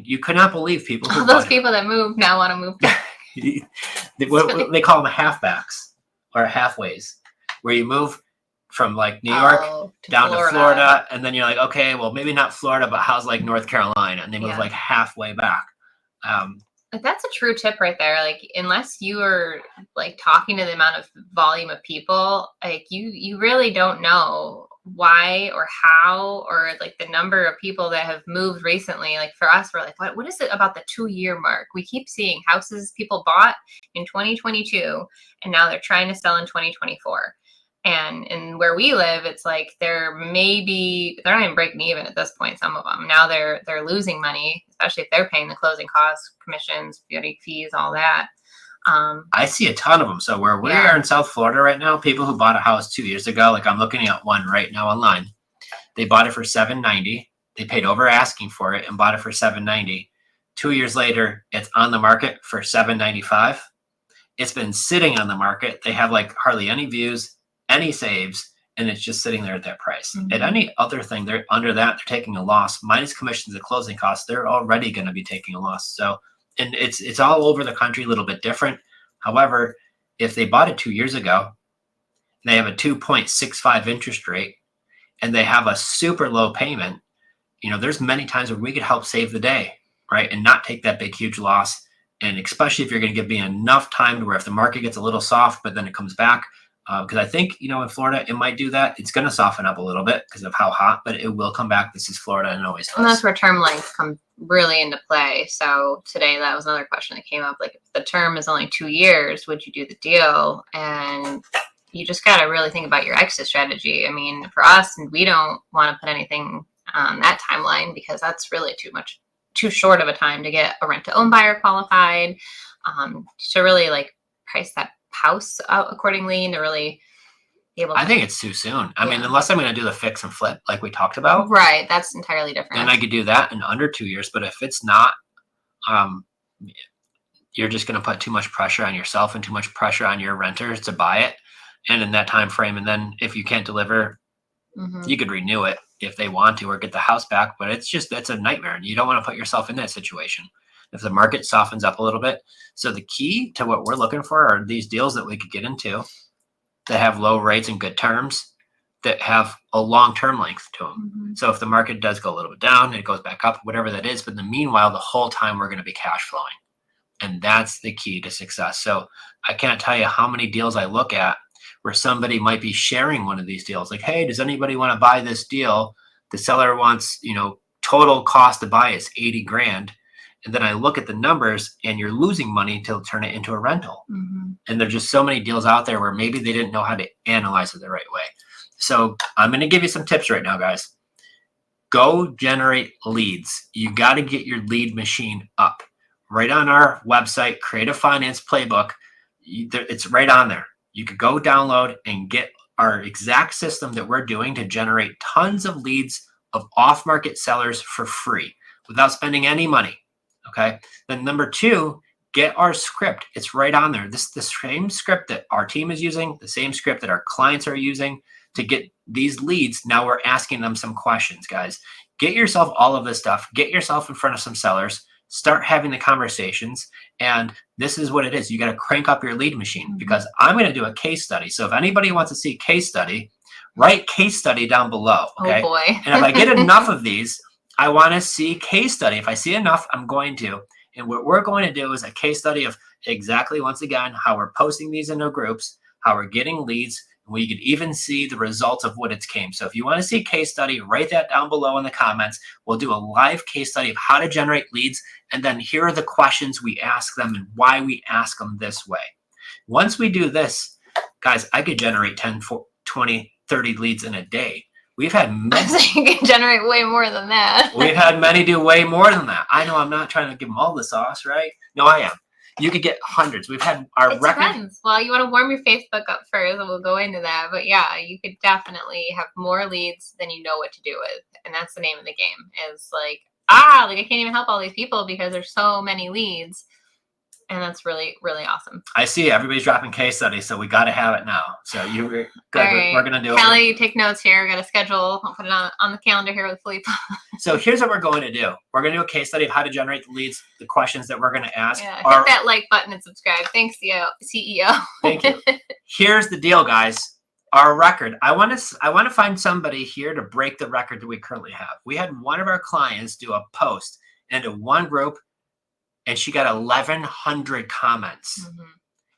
you could not believe people. All those people that move now want to move back. They call them halfbacks or halfways, where you move from like New York down to Florida, and then you're like, okay, well, maybe not Florida, but how's like North Carolina? And they move like halfway back. That's a true tip right there. Like, unless you are like talking to the amount of volume of people, like you really don't know why or how, or like the number of people that have moved recently. Like for us, we're like, what is it about the 2-year mark? We keep seeing houses people bought in 2022 and now they're trying to sell in 2024. And where we live, it's like they're not even breaking even at this point. Some of them now they're losing money, especially if they're paying the closing costs, commissions, beauty fees, all that. I see a ton of them. So where we are in South Florida right now, people who bought a house 2 years ago, like I'm looking at one right now online. They bought it for $790. They paid over asking for it and bought it for $790. 2 years later, it's on the market for $795. It's been sitting on the market. They have like hardly any views, any saves, and it's just sitting there at that price. At any other thing, they're under that, they're taking a loss. Minus commissions and closing costs, they're already going to be taking a loss. So, and it's all over the country, a little bit different. However, if they bought it 2 years ago, they have a 2.65 interest rate, and they have a super low payment, there's many times where we could help save the day, right? And not take that big, huge loss. And especially if you're going to give me enough time to where if the market gets a little soft, but then it comes back, because I think, in Florida, it might do that. It's going to soften up a little bit because of how hot, but it will come back. This is Florida and it always does. And that's where term length comes really into play. So today, that was another question that came up. Like, if the term is only 2 years, would you do the deal? And you just got to really think about your exit strategy. I mean, for us, we don't want to put anything on that timeline because that's really too short of a time to get a rent-to-own buyer qualified, to really like price that house out accordingly and to really be able to. I think it's too soon. I mean, unless I'm going to do the fix and flip like we talked about. Right. That's entirely different. Then I could do that in under 2 years. But if it's not, you're just going to put too much pressure on yourself and too much pressure on your renters to buy it. And in that time frame, and then if you can't deliver, you could renew it if they want to or get the house back. But that's a nightmare. And you don't want to put yourself in that situation if the market softens up a little bit. So the key to what we're looking for are these deals that we could get into that have low rates and good terms, that have a long-term length to them. So if the market does go a little bit down, it goes back up, whatever that is. But in the meanwhile, the whole time we're going to be cash flowing. And that's the key to success. So I can't tell you how many deals I look at where somebody might be sharing one of these deals. Like, hey, does anybody want to buy this deal? The seller wants, total cost to buy is 80 grand. And then I look at the numbers and you're losing money to turn it into a rental. And there's just so many deals out there where maybe they didn't know how to analyze it the right way. So I'm going to give you some tips right now, guys. Go generate leads. You got to get your lead machine up. Right on our website, Creative Finance Playbook, it's right on there. You could go download and get our exact system that we're doing to generate tons of leads of off-market sellers for free without spending any money. Okay. Then number 2, get our script. It's right on there. This the same script that our team is using, the same script that our clients are using to get these leads. Now we're asking them some questions, guys. Get yourself all of this stuff. Get yourself in front of some sellers. Start having the conversations. And this is what it is. You got to crank up your lead machine because I'm going to do a case study. So if anybody wants to see case study, write case study down below. Okay. Oh boy. And if I get enough of these, I want to see case study. If I see enough, I'm going to. And what we're going to do is a case study of exactly, once again, how we're posting these into groups, how we're getting leads. And we could even see the results of what it's came. So if you want to see case study, write that down below in the comments. We'll do a live case study of how to generate leads. And then here are the questions we ask them and why we ask them this way. Once we do this, guys, I could generate 10, 20, 30 leads in a day. We've had many. You can generate way more than that. We've had many do way more than that. I know I'm not trying to give them all the sauce, right? No, I am. You could get hundreds. We've had our record. Depends. Well, you want to warm your Facebook up first, and we'll go into that. But yeah, you could definitely have more leads than you know what to do with, and that's the name of the game. Is like I can't even help all these people because there's so many leads. And that's really, really awesome. I see everybody's dropping case studies, so we got to have it now. So you're good. Right. We're going to do Kelly, take notes here. Got a schedule. I'll put it on the calendar here with Philippe. So here's what we're going to do. We're going to do a case study of how to generate the leads, the questions that we're going to ask. Yeah, hit that like button and subscribe. Thanks, CEO. Thank you. Here's the deal, guys. Our record. I want to find somebody here to break the record that we currently have. We had one of our clients do a post into one group, and she got 1,100 comments.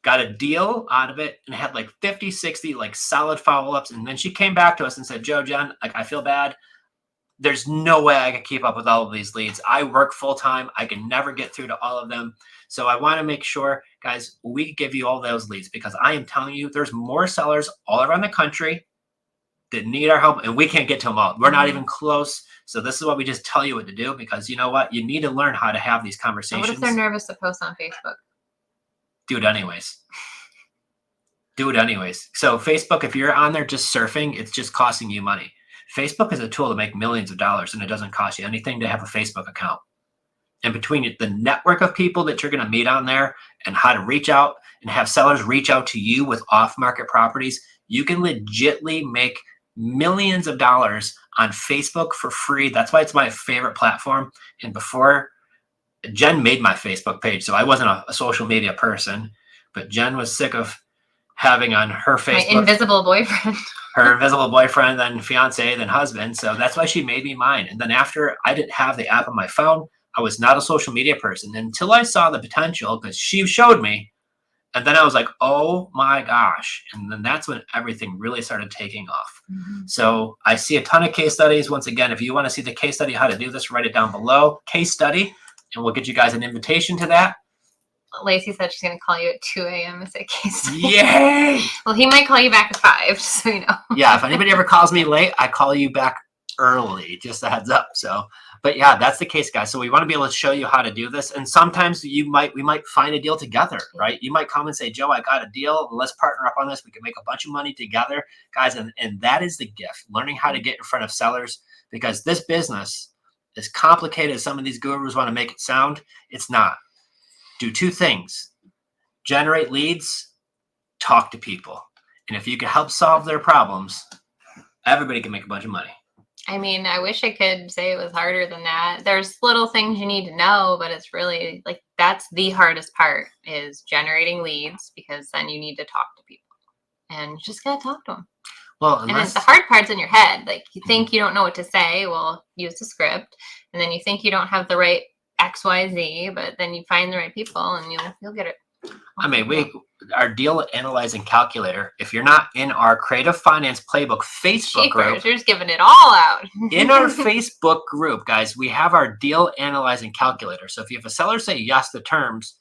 Got a deal out of it and had like 50, 60 like solid follow-ups. And then she came back to us and said, Jenn, like, I feel bad. There's no way I can keep up with all of these leads. I work full-time. I can never get through to all of them. So I want to make sure, guys, we give you all those leads because I am telling you there's more sellers all around the country that need our help, and we can't get to them all. We're not even close. So this is what we just tell you what to do because you know what? You need to learn how to have these conversations. What if they're nervous to post on Facebook? Do it anyways. Do it anyways. So Facebook, if you're on there just surfing, it's just costing you money. Facebook is a tool to make millions of dollars, and it doesn't cost you anything to have a Facebook account. And between the network of people that you're going to meet on there and how to reach out and have sellers reach out to you with off-market properties, you can legitimately make millions of dollars on Facebook for free. That's why it's my favorite platform. And before, Jenn made my Facebook page, so I wasn't a social media person, but Jenn was sick of having on her Facebook. My invisible boyfriend. Her invisible boyfriend, then fiance, then husband. So that's why she made me mine. And then after, I didn't have the app on my phone. I was not a social media person until I saw the potential because she showed me. And then I was like, oh my gosh. And then that's when everything really started taking off. So I see a ton of case studies. Once again, if you want to see the case study, how to do this, write it down below. Case study, and we'll get you guys an invitation to that. Lacey said she's going to call you at 2 a.m. and say case study. Yay! Well, he might call you back at 5, just so you know. Yeah, if anybody ever calls me late, I call you back early. Just a heads up. So, but yeah, that's the case, guys. So we want to be able to show you how to do this. And sometimes we might find a deal together, right? You might come and say, Joe, I got a deal. Let's partner up on this. We can make a bunch of money together, guys. And that is the gift, learning how to get in front of sellers, because this business, as complicated as some of these gurus want to make it sound, it's not. do two things: generate leads, talk to people. And if you can help solve their problems, everybody can make a bunch of money. I mean, I wish I could say it was harder than that. There's little things you need to know, but it's really like that's the hardest part is generating leads, because then you need to talk to people and you just gotta talk to them. Well, and the hard part's in your head. Like you think you don't know what to say, well, use the script. And then you think you don't have the right XYZ, but then you find the right people and you'll get it. I mean, our deal analyzing calculator, if you're not in our Creative Finance Playbook Facebook group, you're just giving it all out. In our Facebook group, guys, we have our deal analyzing calculator. So if you have a seller say yes to terms,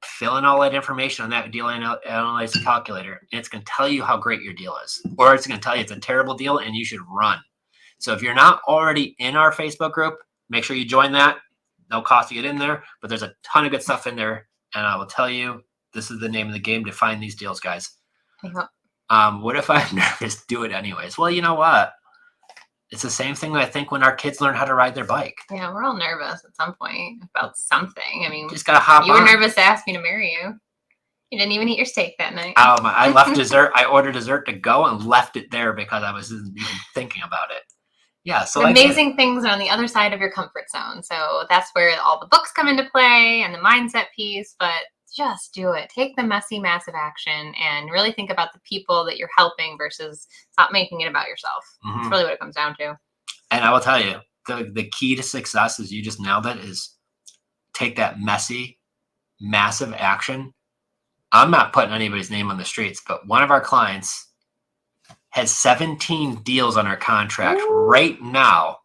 fill in all that information on that deal analyzing calculator, and it's going to tell you how great your deal is, or it's going to tell you it's a terrible deal and you should run. So if you're not already in our Facebook group, make sure you join that. No cost to get in there, but there's a ton of good stuff in there. And I will tell you, this is the name of the game to find these deals, guys. Yeah. What if I'm nervous? Do it anyways. Well, you know what? It's the same thing I think when our kids learn how to ride their bike. Yeah, we're all nervous at some point about something. I mean, just gotta hop on. You were nervous to ask me to marry you. You didn't even eat your steak that night. Oh my! I left dessert. I ordered dessert to go and left it there because I wasn't even thinking about it. Yeah, so amazing things are on the other side of your comfort zone. So that's where all the books come into play and the mindset piece, but just do it. Take the messy, massive action and really think about the people that you're helping versus stop making it about yourself. Mm-hmm. That's really what it comes down to. And I will tell you, the key to success is you just nailed it, is take that messy, massive action. I'm not putting anybody's name on the streets, but one of our clients has 17 deals on our contract right now,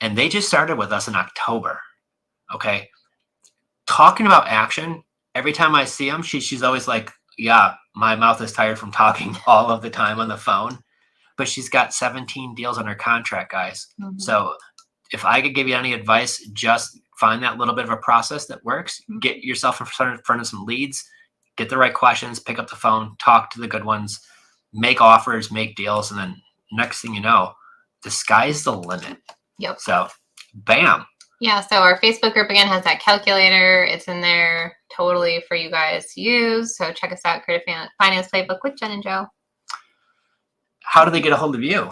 and they just started with us in October. Okay. Talking about action, every time I see them, she's always like, yeah, my mouth is tired from talking all of the time on the phone, but she's got 17 deals on her contract, guys. Mm-hmm. So if I could give you any advice, just find that little bit of a process that works, get yourself in front of some leads, get the right questions, pick up the phone, talk to the good ones, make offers, make deals, and then next thing you know, the sky's the limit. Yep. So, bam. Yeah, so our Facebook group, again, has that calculator. It's in there totally for you guys to use. So check us out, Creative Finance Playbook with Jen and Joe. How do they get a hold of you?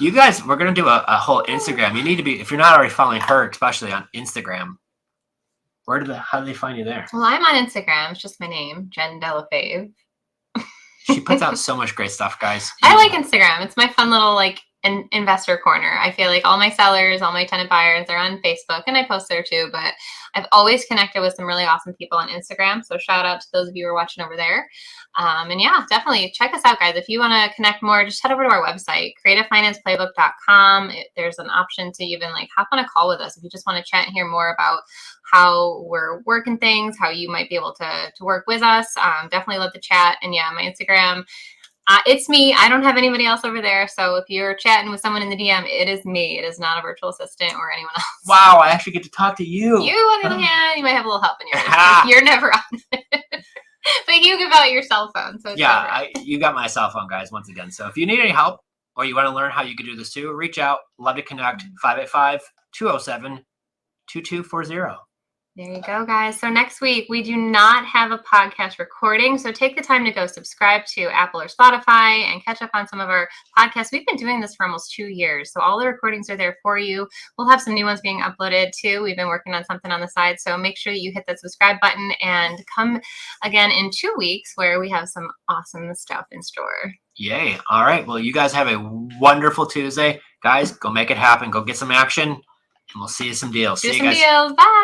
You guys, we're going to do a whole Instagram. You need to be, if you're not already following her, especially on Instagram, how do they find you there? Well, I'm on Instagram. It's just my name, Jenn Delle Fave. She puts out so much great stuff, guys. I like Instagram. It's my fun little investor corner. I feel like all my sellers, all my tenant buyers are on Facebook, and I post there too, but I've always connected with some really awesome people on Instagram. So shout out to those of you who are watching over there. And yeah, definitely check us out, guys. If you want to connect more, just head over to our website, creativefinanceplaybook.com. There's an option to even hop on a call with us if you just want to chat and hear more about how we're working things, how you might be able to work with us. Definitely love to chat. And yeah, my Instagram, it's me. I don't have anybody else over there. So if you're chatting with someone in the DM, it is me. It is not a virtual assistant or anyone else. Wow, I actually get to talk to you. You, on the other hand, you might have a little help in yours. You're never on it. But you give out your cell phone. So yeah, you got my cell phone, guys, once again. So if you need any help or you want to learn how you can do this too, reach out. Love to connect. 585-207-2240. There you go, guys. So next week, we do not have a podcast recording. So take the time to go subscribe to Apple or Spotify and catch up on some of our podcasts. We've been doing this for almost 2 years. So all the recordings are there for you. We'll have some new ones being uploaded too. We've been working on something on the side. So make sure that you hit that subscribe button and come again in 2 weeks where we have some awesome stuff in store. Yay. All right. Well, you guys have a wonderful Tuesday. Guys, go make it happen. Go get some action and we'll see you some deals. Do see some you guys. deals. Bye.